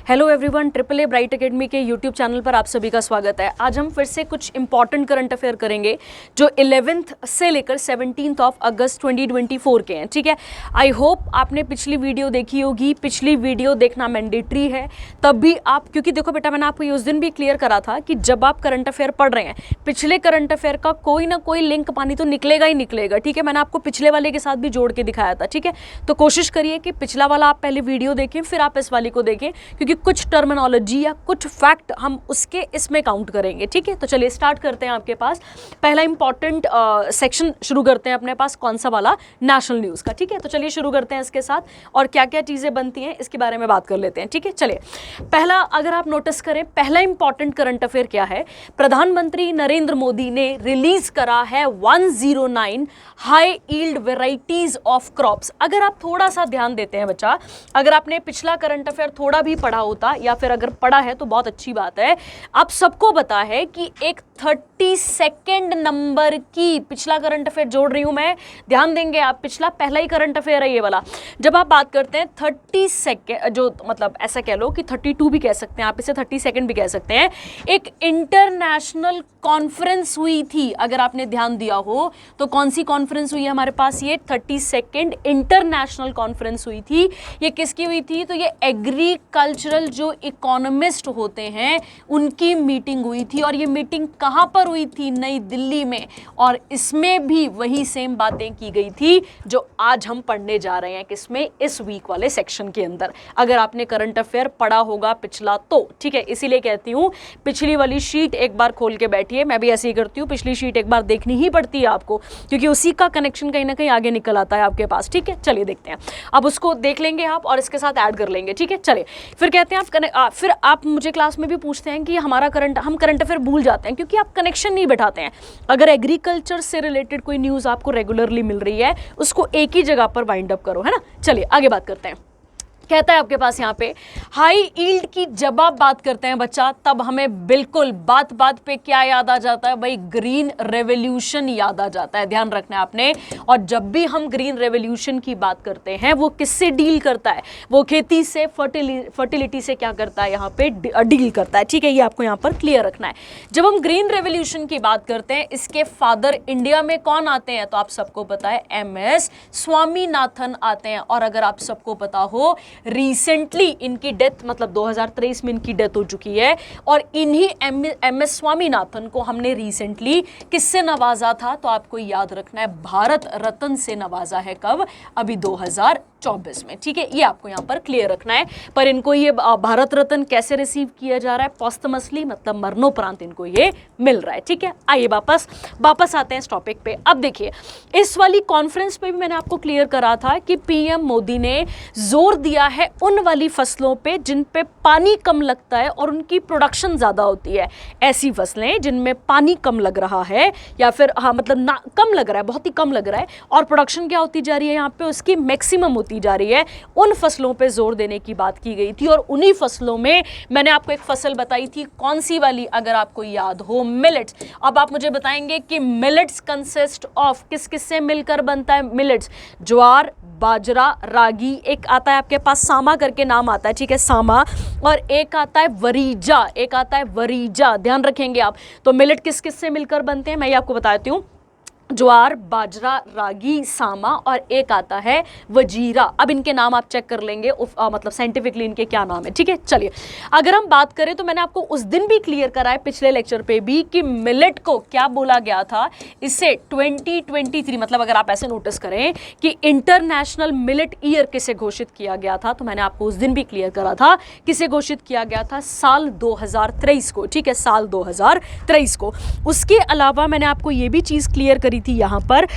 Hello everyone, triple a bright academy के YouTube channel पर आप सभी का स्वागत है। आज हम फिर से कुछ इंपॉर्टेंट करंट अफेयर करेंगे जो 11th से लेकर 17th ऑफ अगस्त 2024 के हैं। ठीक है, आई होप आपने पिछली वीडियो देखी होगी। पिछली वीडियो देखना मैंडेटरी है, तब भी आप, क्योंकि देखो बेटा, मैंने आपको उस दिन भी क्लियर करा था कि जब आप करंट अफेयर पढ़ रहे हैं, पिछले करंट अफेयर का कोई ना कोई लिंक पानी तो निकलेगा ही निकलेगा। ठीक है, मैंने आपको पिछले वाले के साथ भी जोड़ के दिखाया था। ठीक है, तो कोशिश करिए कि पिछला वाला आप पहले वीडियो देखें, फिर आप इस वाली को देखें, क्योंकि कुछ टर्मिनोलॉजी या कुछ फैक्ट हम उसके इसमें काउंट करेंगे। ठीक है, तो चलिए स्टार्ट करते हैं। आपके पास पहला इंपॉर्टेंट सेक्शन शुरू करते हैं अपने पास, कौन सा वाला, नेशनल न्यूज़ का। ठीक है, तो चलिए शुरू करते हैं इसके साथ, और क्या क्या चीज़ें बनती हैं इसके बारे में बात कर लेते हैं। ठीक है, चलिए पहला, अगर आप नोटिस करें, पहला इंपॉर्टेंट करंट अफेयर क्या है, प्रधानमंत्री नरेंद्र मोदी ने रिलीज करा है 109 high yield varieties of crops. अगर आप थोड़ा सा ध्यान देते हैं बच्चा, अगर आपने पिछला करंट अफेयर थोड़ा भी पढ़ा होता, या फिर अगर पढ़ा है तो बहुत अच्छी बात है, आप सबको पता है कि एक 32nd नंबर की, पिछला करंट अफेयर जोड़ रही हूं मैं, ध्यान देंगे आप, पिछला पहला ही करंट अफेयर है ये वाला। जब आप बात करते हैं 32nd, जो मतलब ऐसा कह लो कि 32 भी कह सकते हैं आप, इसे 32nd भी कह सकते हैं, एक इंटरनेशनल कॉन्फ्रेंस हुई थी। अगर आपने ध्यान दिया हो तो कौन सी कॉन्फ्रेंस हुई है हमारे पास, ये 32nd इंटरनेशनल कॉन्फ्रेंस हुई थी। ये किसकी हुई थी, तो ये एग्रीकल्चरल जो इकोनॉमिस्ट होते हैं उनकी मीटिंग हुई थी, और ये मीटिंग कहां पर हुई थी, नई दिल्ली में। और इसमें भी वही सेम बातें की गई थी जो आज हम पढ़ने जा रहे हैं, किसमें, इस वीक वाले सेक्शन के अंदर, अगर आपने करंट अफेयर पढ़ा होगा पिछला तो। ठीक है, इसीलिए कहती हूं पिछली वाली शीट एक बार खोल के बैठिए, मैं भी ऐसे ही करती हूँ, पिछली शीट एक बार देखनी ही पड़ती है आपको, क्योंकि उसी का कनेक्शन कहीं ना कहीं आगे निकल आता है आपके पास। ठीक है, चलिए देखते हैं, अब उसको देख लेंगे आप और इसके साथ ऐड कर लेंगे। ठीक है, चलिए फिर कहते हैं फिर आप मुझे क्लास में भी पूछते हैं कि हम करंट अफेयर भूल जाते हैं क्योंकि आप कनेक्शन नहीं बैठाते हैं। अगर एग्रीकल्चर से रिलेटेड कोई न्यूज़ आपको रेगुलरली मिल रही है, उसको एक ही जगह पर वाइंड अप करो, है ना। चलिए आगे बात करते हैं। कहता है आपके पास यहाँ पे हाई ईल्ड की, जब आप बात करते हैं बच्चा, तब हमें बिल्कुल बात बात पे क्या याद आ जाता है भाई, ग्रीन रेवोल्यूशन याद आ जाता है, ध्यान रखना है आपने। और जब भी हम ग्रीन रेवोल्यूशन की बात करते हैं, वो किससे डील करता है, वो खेती से, फर्टिलिटी से क्या करता है, यहाँ पे डील करता है। ठीक है, ये आपको यहाँ पर क्लियर रखना है। जब हम ग्रीन रेवोल्यूशन की बात करते हैं, इसके फादर इंडिया में कौन आते हैं, तो आप सबको पता है MS स्वामीनाथन आते हैं। और अगर आप सबको पता हो, रिसेंटली इनकी डेथ, मतलब 2023 में इनकी डेथ हो चुकी है, और इन्हीं MS स्वामीनाथन को हमने रिसेंटली किससे नवाजा था, तो आपको याद रखना है, भारत रत्न से नवाजा है। कब, अभी 2024 में। ठीक है, ये आपको यहाँ पर क्लियर रखना है। पर इनको ये भारत रत्न कैसे रिसीव किया जा रहा है, पोस्टमसली, मतलब मरणोपरांत इनको ये मिल रहा है। ठीक है, आइए वापस आते हैं इस टॉपिक पे। अब देखिए, इस वाली कॉन्फ्रेंस पे भी मैंने आपको क्लियर करा था कि PM मोदी ने जोर दिया है उन वाली फसलों पे जिन पे पानी कम लगता है और उनकी प्रोडक्शन ज्यादा होती है। ऐसी फसलें जिनमें पानी कम लग रहा है, या फिर मतलब ना कम लग रहा है, बहुत ही कम लग रहा है, और प्रोडक्शन क्या होती जा रही है यहाँ पे, उसकी मैक्सिमम होती जा रही है, उन फसलों पे जोर देने की बात की गई थी। और उन्हीं फसलों में मैंने आपको एक फसल बताई थी, कौन सी वाली, अगर आपको याद हो, मिलेट्स। अब आप मुझे बताएंगे कि मिलेट्स कंसिस्ट ऑफ, किस किस से मिलकर बनता है मिलेट्स, ज्वार, बाजरा, रागी, एक आता है आपके पास सामा करके नाम आता है, ठीक है, सामा, और एक आता है वरीजा, ध्यान रखेंगे आप। तो मिलेट किस किस से मिलकर बनते हैं, मैं ये आपको बताती हूँ, ज्वार, बाजरा, रागी, सामा, और एक आता है वजीरा। अब इनके नाम आप चेक कर लेंगे, मतलब साइंटिफिकली इनके क्या नाम है। ठीक है, चलिए अगर हम बात करें तो मैंने आपको उस दिन भी क्लियर करा है, पिछले लेक्चर पे भी, कि मिलेट को क्या बोला गया था, इसे 2023, मतलब अगर आप ऐसे नोटिस करें कि इंटरनेशनल मिलेट ईयर किसे घोषित किया गया था, तो मैंने आपको उस दिन भी क्लियर करा था किसे घोषित किया गया था, साल 2023 को। ठीक है, साल 2023 को। उसके अलावा मैंने आपको ये भी चीज़ क्लियर करी थी यहाँ पर,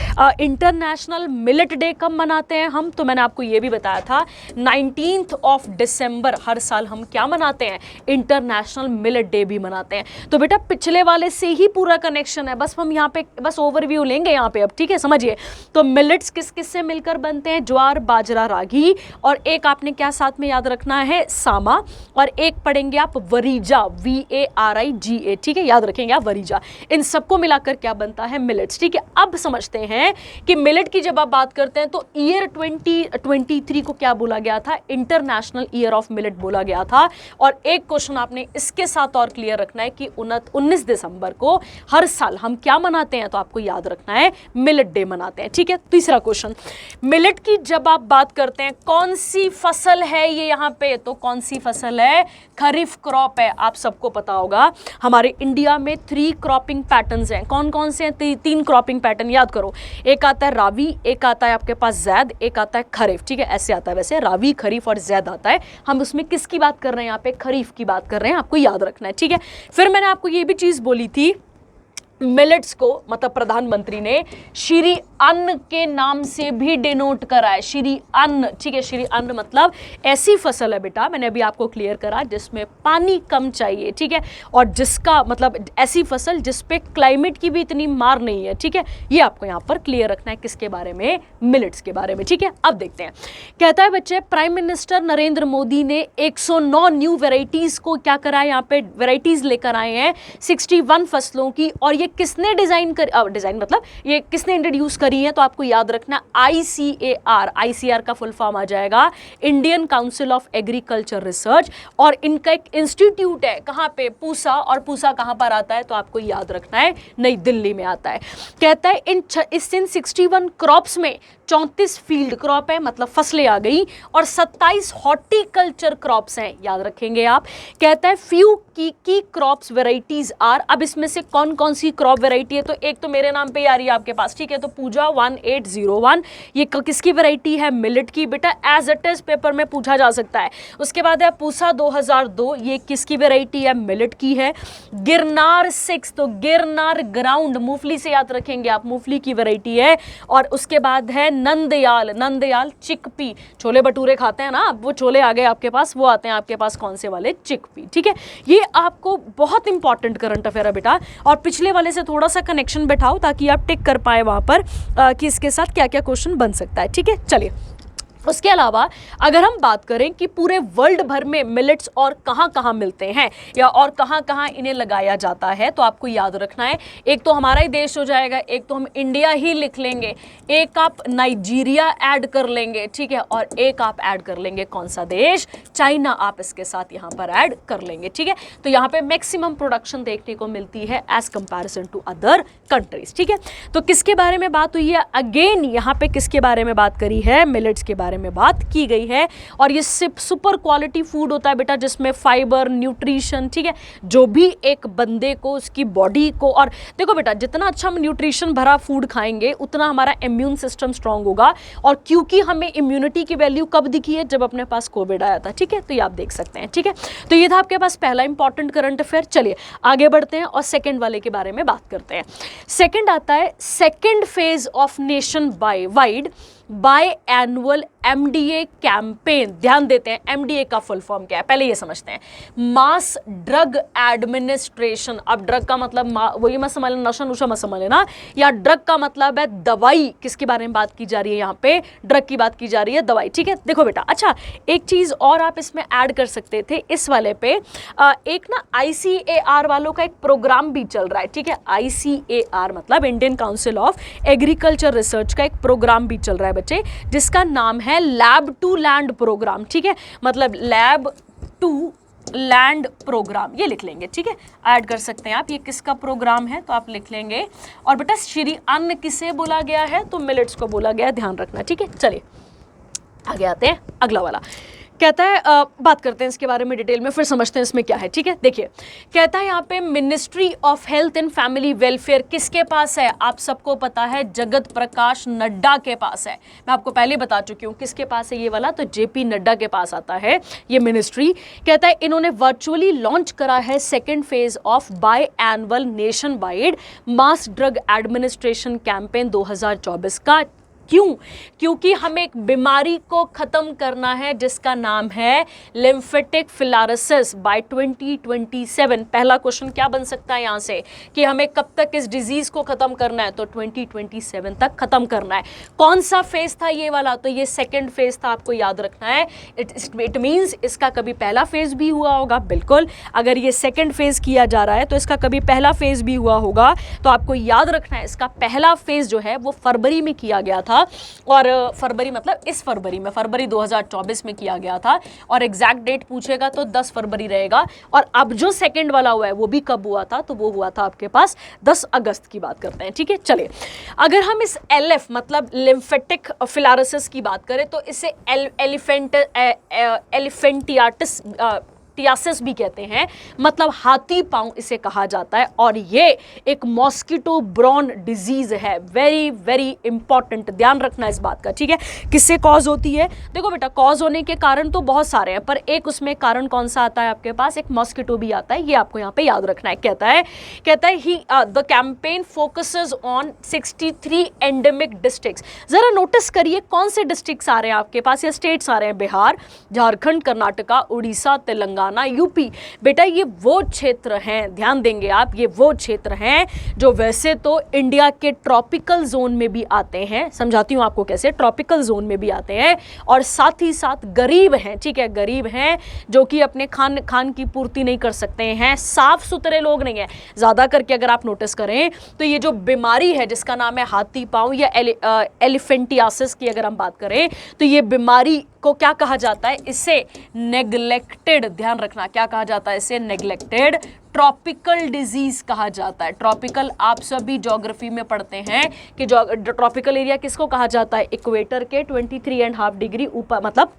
इंटरनेशनल मिलेट डे कब मनाते हैं हम, तो मैंने आपको ये भी बताया था 19th ऑफ दिसंबर हर साल हम क्या मनाते हैं, इंटरनेशनल मिलेट डे भी मनाते हैं। तो बेटा पिछले वाले से ही पूरा कनेक्शन है, बस हम यहाँ पे बस ओवरव्यू लेंगे यहाँ पे अब। ठीक है, समझिए, तो मिलेट्स किस किस से मिलकर बनते हैं, ज्वार, बाजरा, रागी, और एक आपने क्या साथ में याद रखना है, सामा, और एक पढ़ेंगे आप वरीजा, VARIGA। ठीक है, याद रखेंगे आप, वरीजा। इन सबको मिलाकर क्या बनता है, मिलेट्स। ठीक है, अब समझते हैं कि मिलेट की जब आप बात करते हैं तो ईयर 2023 को क्या बोला गया था, इंटरनेशनल ईयर ऑफ मिलेट बोला गया था। और एक क्वेश्चन आपने इसके साथ और क्लियर रखना है कि 19 दिसंबर को हर साल हम क्या मनाते हैं, तो आपको याद रखना है मिलेट डे मनाते हैं, ठीक है। तीसरा क्वेश्चन, मिलेट की जब आप बात करते हैं कौन सी फसल है ये यहाँ पे, तो कौन सी फसल है, खरीफ क्रॉप है। आप सबको पता होगा हमारे इंडिया में 3 क्रॉपिंग पैटर्न्स हैं। कौन कौन से हैं? 3 क्रॉपिंग पैटर्न याद करो, एक आता है रावी, एक आता है आपके पास जैद, एक आता है खरीफ, ठीक है। ऐसे आता है, वैसे रावी, खरीफ और जैद आता है। हम उसमें किसकी बात कर रहे हैं, यहाँ पे खरीफ की बात कर रहे हैं, आपको याद रखना है, ठीक है। फिर मैंने आपको ये भी चीज बोली थी, मिलेट्स को मतलब प्रधानमंत्री ने श्री अन्न के नाम से भी डिनोट करा है, श्री अन्न, ठीक है। श्री अन्न मतलब ऐसी फसल है बेटा, मैंने अभी आपको क्लियर करा, जिसमें पानी कम चाहिए, ठीक है, और जिसका मतलब ऐसी फसल जिस पे क्लाइमेट की भी इतनी मार नहीं है, ठीक है। ये आपको यहाँ पर क्लियर रखना है, किसके बारे में, मिलेट्स के बारे में, ठीक है। अब देखते हैं, कहता है बच्चे प्राइम मिनिस्टर नरेंद्र मोदी ने 109 न्यू वेराइटीज को क्या करा है, यहाँ पे वेराइटीज लेकर आए हैं 61 फसलों की। और ये किसने डिजाइन मतलब ये किसने इंट्रोड्यूस करी है, तो आपको याद रखना ICAR, ICAR का फुल फॉर्म आ जाएगा Indian council of agriculture research. और इनका एक इंस्टीट्यूट है, कहाँ पे, पूसा। और पूसा कहाँ पर आता है, तो आपको याद रखना है नई दिल्ली में आता है। कहता है इन 61 क्रॉप्स में 34 फील्ड क्रॉप है, मतलब फसलें आ गई, और 27 हॉर्टिकल्चर क्रॉप्स हैं, याद रखेंगे आप। कहता है फ्यू की क्रॉप्स वेराइटीज आर, अब इसमें से कौन कौन सी क्रॉप वेराइटी है, तो एक तो मेरे नाम पे ही आ रही है आपके पास, ठीक है, तो पूजा 1801, ये किसकी वेराइटी है, मिलेट की, बेटा एज इट इज पेपर में पूछा जा सकता है। उसके बाद है पूसा 2002, ये किसकी वेराइटी है, मिलेट की है। गिरनार 6, तो गिरनार ग्राउंड, मूंगफली से याद रखेंगे आप, मूंगफली की वेराइटी है। और उसके बाद है नंदयाल चिकपी, छोले भटूरे खाते हैं ना, वो छोले आ गए आपके पास, वो आते हैं आपके पास कौन से वाले, चिकपी, ठीक है। ये आपको बहुत इंपॉर्टेंट करंट अफेयर है बेटा, और पिछले वाले से थोड़ा सा कनेक्शन बैठाओ ताकि आप टिक कर पाए वहां पर कि इसके साथ क्या क्या क्वेश्चन बन सकता है, ठीक है। चलिए, उसके अलावा अगर हम बात करें कि पूरे वर्ल्ड भर में मिलेट्स और कहाँ कहाँ मिलते हैं या और कहाँ कहाँ इन्हें लगाया जाता है, तो आपको याद रखना है, एक तो हमारा ही देश हो जाएगा, एक तो हम इंडिया ही लिख लेंगे, एक आप नाइजीरिया ऐड कर लेंगे, ठीक है, और एक आप ऐड कर लेंगे कौन सा देश, चाइना, आप इसके साथ यहाँ पर ऐड कर लेंगे, ठीक है। तो यहाँ पे मैक्सिमम प्रोडक्शन देखने को मिलती है as comparison to other countries, ठीक है। तो किसके बारे में बात हुई है, अगेन यहाँ पे किसके बारे में बात करी है, मिलेट्स के बारे में बात की गई है। और ये सुपर क्वालिटी फूड होता है बेटा, जिसमें फाइबर, न्यूट्रिशन, ठीक है, जो भी एक बंदे को, उसकी बॉडी को, और देखो बेटा जितना अच्छा हम न्यूट्रिशन भरा फूड खाएंगे उतना हमारा इम्यून सिस्टम स्ट्रांग होगा। और क्योंकि हमें इम्यूनिटी की वैल्यू कब दिखी है, जब अपने पास कोविड आया था, ठीक है, तो ये आप देख सकते हैं, ठीक है। तो ये था आपके पास पहला इंपॉर्टेंट करंट अफेयर। चलिए आगे बढ़ते हैं और सेकंड वाले के बारे में बात करते हैं। सेकंड आता है second phase of nation wide by annual MDA campaign. ध्यान देते हैं MDA का फुल फॉर्म क्या है, पहले ये समझते हैं, मास ड्रग एडमिनिस्ट्रेशन। अब ड्रग का मतलब वही मत समझ लेना, नशा नुशा मत समझ लेना, या ड्रग का मतलब है दवाई। किसके बारे में बात की जा रही है, यहाँ पे ड्रग की बात की जा रही है, दवाई, ठीक है। देखो बेटा, अच्छा एक चीज और आप इसमें ऐड कर सकते थे इस वाले पे, एक ना ICAR वालों का एक प्रोग्राम भी चल रहा है, ठीक है। ICAR मतलब Indian council of agriculture research का एक प्रोग्राम भी चल रहा है बच्चे, जिसका नाम है लैब टू लैंड प्रोग्राम, ठीक है, मतलब लैब टू लैंड प्रोग्राम, ये लिख लेंगे, ठीक है, ऐड कर सकते हैं आप, ये किसका प्रोग्राम है, तो आप लिख लेंगे। और बेटा श्री अन्न किसे बोला गया है, तो मिलेट्स को बोला गया है, ध्यान रखना, ठीक है। चलिए आगे आते हैं, अगला वाला कहता है, बात करते हैं इसके बारे में डिटेल में, फिर समझते हैं इसमें क्या है, ठीक है। देखिए कहता है यहाँ पे ministry of health and family welfare किसके पास है, आप सबको पता है जगत प्रकाश नड्डा के पास है। मैं आपको पहले बता चुकी हूँ किसके पास है ये वाला, तो JP नड्डा के पास आता है ये मिनिस्ट्री। कहता है इन्होंने वर्चुअली लॉन्च करा है second phase of by annual nation wide mass drug administration campaign 2024 का, क्यों? क्योंकि हमें एक बीमारी को खत्म करना है जिसका नाम है लिम्फेटिक फिलारिसिस बाय 2027। पहला क्वेश्चन क्या बन सकता है यहां से कि हमें कब तक इस डिजीज को खत्म करना है? तो 2027 तक खत्म करना है। कौन सा फेज था ये वाला? तो ये सेकेंड फेज था, आपको याद रखना है। इट मींस इसका कभी पहला फेज भी हुआ होगा, बिल्कुल। अगर ये सेकेंड फेज किया जा रहा है तो इसका कभी पहला फेज भी हुआ होगा। तो आपको याद रखना है इसका पहला फेज जो है वो फरवरी में किया गया था, और फरवरी मतलब इस फरवरी में, फरवरी 2024 में किया गया था, और एग्जैक्ट डेट पूछेगा तो 10 फरवरी रहेगा। और अब जो सेकंड वाला हुआ है वो भी कब हुआ था? तो वो हुआ था आपके पास 10 अगस्त की बात करते हैं, ठीक है। चलिए, अगर हम इस LF मतलब लिम्फेटिक फिलारिसिस की बात करें तो इसे एलिफेंटियाटिस टियासिस भी कहते हैं, मतलब हाथी पांव इसे कहा जाता है, और ये एक मॉस्किटो ब्रॉन डिजीज है। वेरी वेरी इंपॉर्टेंट, ध्यान रखना इस बात का, ठीक है। किससे कॉज होती है? देखो बेटा, कॉज होने के कारण तो बहुत सारे हैं, पर एक उसमें कारण कौन सा आता है आपके पास? एक मॉस्किटो भी आता है, ये आपको यहाँ पे याद रखना है। कहता है ही the campaign focuses on 63 endemic districts. जरा नोटिस करिए कौन से डिस्ट्रिक्ट्स आ रहे हैं आपके पास या स्टेट्स आ रहे हैं? बिहार, झारखंड, कर्नाटका, उड़ीसा, तेलंगाना, यूपी। बेटा ये वो क्षेत्र हैं, ध्यान देंगे आप, ये वो क्षेत्र हैं जो वैसे तो इंडिया के ट्रॉपिकल जोन में भी आते हैं। समझाती हूं आपको कैसे, ट्रॉपिकल जोन में भी आते हैं, और साथ ही साथ गरीब हैं, ठीक है, गरीब हैं जो कि अपने खान की पूर्ति नहीं कर सकते हैं, साफ सुथरे लोग नहीं हैं ज्यादा करके। अगर आप नोटिस करें तो ये जो बीमारी है जिसका नाम है हाथी पांव या एलिफेंटियासिस की अगर हम बात करें तो ये बीमारी को क्या कहा जाता है? इसे नेग्लेक्टेड, ध्यान रखना, क्या कहा जाता है इसे? नेग्लेक्टेड ट्रॉपिकल डिजीज कहा जाता है। ट्रॉपिकल आप सभी ज्योग्राफी में पढ़ते हैं कि ट्रॉपिकल एरिया किसको कहा जाता है? इक्वेटर के 23.5 डिग्री ऊपर, मतलब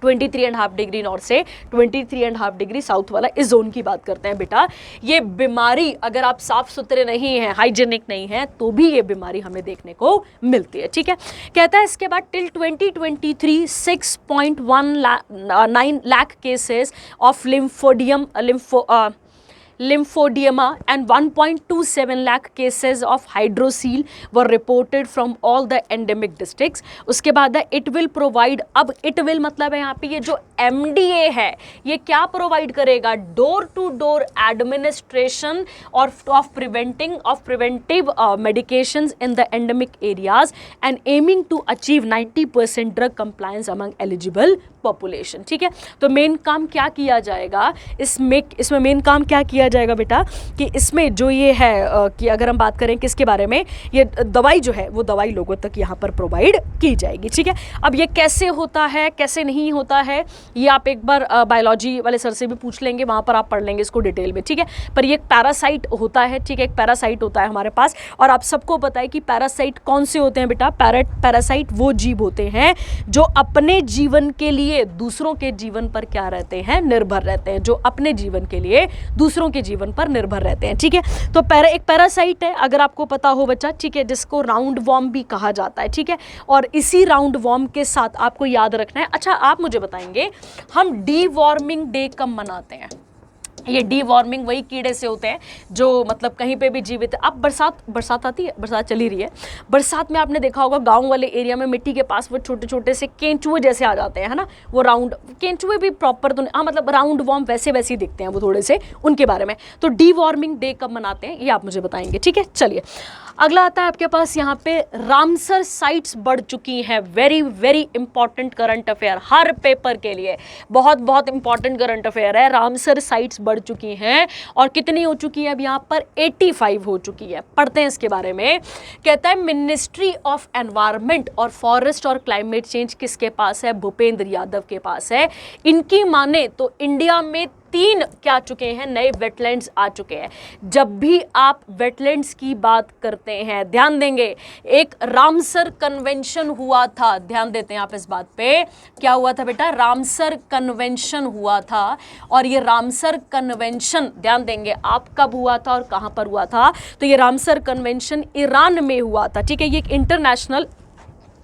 23.5 डिग्री नॉर्थ से 23.5 डिग्री साउथ वाला इस जोन की बात करते हैं। बेटा ये बीमारी अगर आप साफ सुथरे नहीं हैं, हाइजेनिक नहीं हैं, तो भी ये बीमारी हमें देखने को मिलती है, ठीक है। कहता है इसके बाद till 2023 6.19 lakh cases of lymphedema and 1.27 lakh cases of hydrocele were reported from all the endemic districts. उसके बाद it will provide, अब it will मतलब है यहाँ पे ये जो MDA है ये क्या प्रोवाइड करेगा? Door to door administration of preventive medications in the endemic areas and aiming to achieve 90% drug compliance among eligible population, ठीक है। तो मेन काम क्या किया जाएगा इसमें मेन काम क्या किया जाएगा बेटा कि इसमें जो ये है कि अगर हम बात करें किसके बारे में, ये दवाई जो है वो दवाई लोगों तक यहाँ पर प्रोवाइड की जाएगी, ठीक है। अब ये कैसे होता है कैसे नहीं होता है ये आप एक बार बायोलॉजी वाले सर से भी पूछ लेंगे, वहाँ पर आप पढ़ लेंगे इसको डिटेल में, ठीक है। पर ये एक पैरासाइट होता है, ठीक है, एक पैरासाइट होता है हमारे पास, और आप सबको पता है कि पैरासाइट कौन से होते हैं बेटा? पैरासाइट वो जीव होते हैं जो अपने जीवन के लिए दूसरों के जीवन पर क्या रहते हैं? निर्भर रहते हैं, जो अपने जीवन के लिए दूसरों के जीवन पर निर्भर रहते हैं, ठीक है। तो एक पैरासाइट है, अगर आपको पता हो बच्चा, ठीक है, जिसको राउंड वॉर्म भी कहा जाता है, ठीक है। और इसी राउंड वॉर्म के साथ आपको याद रखना है। अच्छा, आप मुझे बताएंगे हम डीवॉर्मिंग डे कब मनाते हैं? ये डीवॉर्मिंग वही कीड़े से होते हैं जो मतलब कहीं पे भी जीवित है। अब बरसात आती है, बरसात चली रही है, बरसात में आपने देखा होगा गांव वाले एरिया में मिट्टी के पास वो छोटे छोटे से केंचुए जैसे आ जाते हैं, है ना, वो राउंड केंचुए भी प्रॉपर तो हाँ मतलब राउंड वॉर्म वैसे ही दिखते हैं वो थोड़े से, उनके बारे में। तो डीवॉर्मिंग डे कब मनाते हैं ये आप मुझे बताएंगे, ठीक है। चलिए अगला आता है आपके पास यहाँ पे रामसर साइट्स बढ़ चुकी हैं। Very very important current affair, हर पेपर के लिए बहुत इंपॉर्टेंट करंट अफेयर है। रामसर साइट्स बढ़ चुकी हैं और कितनी हो चुकी है? अब यहाँ पर 85 हो चुकी है। पढ़ते हैं इसके बारे में। कहता है मिनिस्ट्री ऑफ एनवायरमेंट और फॉरेस्ट और क्लाइमेट चेंज किसके पास है? भूपेंद्र यादव के पास है। इनकी माने तो इंडिया में 3 क्या चुके हैं? नए वेटलैंड्स आ चुके हैं। जब भी आप वेटलैंड्स की बात करते हैं ध्यान देंगे, एक रामसर कन्वेंशन हुआ था, ध्यान देते हैं आप इस बात पे। क्या हुआ था बेटा? रामसर कन्वेंशन हुआ था। और ये रामसर कन्वेंशन ध्यान देंगे आप कब हुआ था और कहां पर हुआ था? तो ये रामसर कन्वेंशन ईरान में हुआ था, ठीक है। ये एक इंटरनेशनल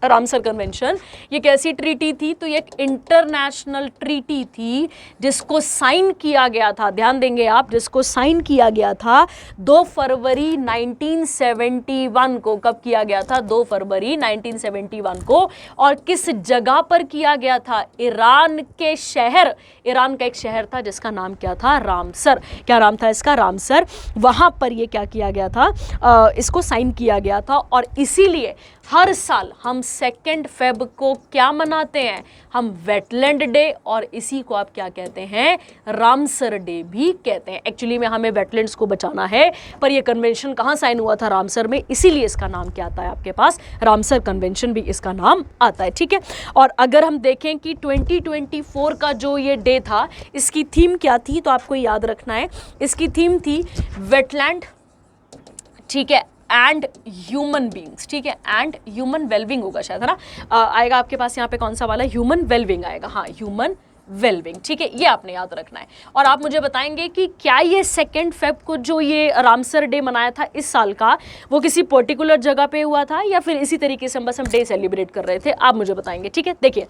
रामसर कन्वेंशन ये कैसी ट्रीटी थी? तो ये एक इंटरनेशनल ट्रीटी थी जिसको साइन किया गया था, ध्यान देंगे आप, जिसको साइन किया गया था 2 फरवरी 1971 को। कब किया गया था? 2 फरवरी 1971 को। और किस जगह पर किया गया था? ईरान के शहर, ईरान का एक शहर था जिसका नाम क्या था? रामसर। क्या नाम था इसका? रामसर। वहां पर ये क्या किया गया था? इसको साइन किया गया था। और इसीलिए हर साल हम 2 फेब को क्या मनाते हैं? हम वेटलैंड डे, और इसी को आप क्या कहते हैं? रामसर डे भी कहते हैं। एक्चुअली में हमें वेटलैंड्स को बचाना है, पर यह कन्वेंशन कहाँ साइन हुआ था? रामसर में। इसीलिए इसका नाम क्या आता है आपके पास? रामसर कन्वेंशन भी इसका नाम आता है, ठीक है। और अगर हम देखें कि 2024 का जो ये डे था, इसकी थीम क्या थी, तो आपको याद रखना है, इसकी थीम थी वेटलैंड, ठीक है, एंड ह्यूमन बींग्स, ठीक है, एंड ह्यूमन वेलबिंग होगा शायद, है ना। आएगा आपके पास यहाँ पे कौन सा वाला? ह्यूमन वेलबिंग आएगा, हाँ, ह्यूमन वेलबिंग, ठीक है, ये आपने याद रखना है। और आप मुझे बताएंगे कि क्या ये 2 फेब को जो ये रामसर डे मनाया था इस साल का, वो किसी पर्टिकुलर जगह पे हुआ था या फिर इसी तरीके से बस हम डे सेलिब्रेट कर रहे थे? आप मुझे बताएंगे, ठीक है। देखिए,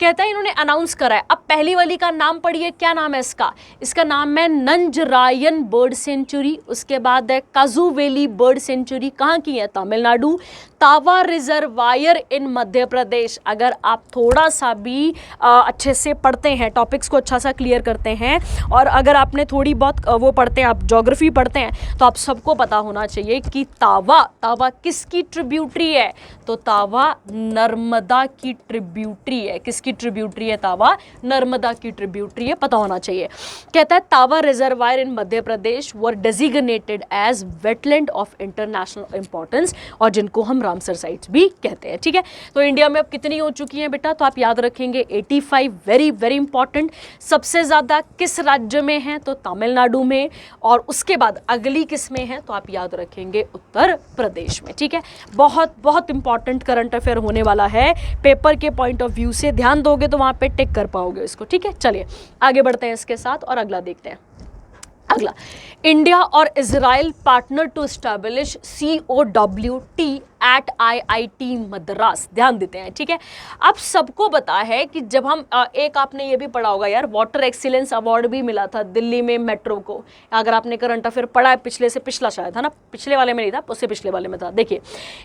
कहता है इन्होंने अनाउंस करा है। अब पहली वाली का नाम पढ़िए, क्या नाम है इसका? इसका नाम है नंजरायन बर्ड सेंचुरी। उसके बाद है काजूवेली बर्ड सेंचुरी, कहाँ की है? तमिलनाडु। तावा रिजर्वायर इन मध्य प्रदेश। अगर आप थोड़ा सा भी अच्छे से पढ़ते हैं, टॉपिक्स को अच्छा सा क्लियर करते हैं, और अगर आपने थोड़ी बहुत वो पढ़ते हैं, आप ज्योग्राफी पढ़ते हैं, तो आप सबको पता होना चाहिए कि तावा किसकी ट्रिब्यूटरी है? तो तावा नर्मदा की ट्रिब्यूटरी है। किसकी ट्रिब्यूटरी है? तावा नर्मदा की ट्रिब्यूटरी है, पता होना चाहिए। कहता है Tawa reservoir in Madhya Pradesh were designated as wetland of international importance, और जिनको हम रामसर साइट्स भी कहते हैं, ठीक है। तो इंडिया में अब कितनी हो चुकी हैं बेटा? तो आप याद रखेंगे 85, वेरी वेरी इंपॉर्टेंट। सबसे ज्यादा किस राज्य में है? तो तमिलनाडु में। और उसके बाद अगली किस में है? तो आप याद रखेंगे उत्तर प्रदेश में, ठीक है। बहुत बहुत इंपॉर्टेंट करंट अफेयर होने वाला है, पेपर के पॉइंट ऑफ व्यू से ध्यान दोगे तो वहां पे टिक कर पाओगे इसको, ठीक है। चलिए आगे बढ़ते हैं इसके साथ और अगला देखते हैं। अगला, इंडिया और Israel partner to establish COWT at IIT Madras. ध्यान देते हैं, ठीक है। अब सबको पता है कि जब हम एक आपने ये भी पढ़ा होगा यार, वाटर एक्सीलेंस अवार्ड भी मिला था दिल्ली में मेट्रो को। अगर आपने करंट अफेयर पढ़ा है पिछले से पिछला शायद, है ना, पिछले वाले में नहीं था, उससे पिछले वाले में था। देखिए,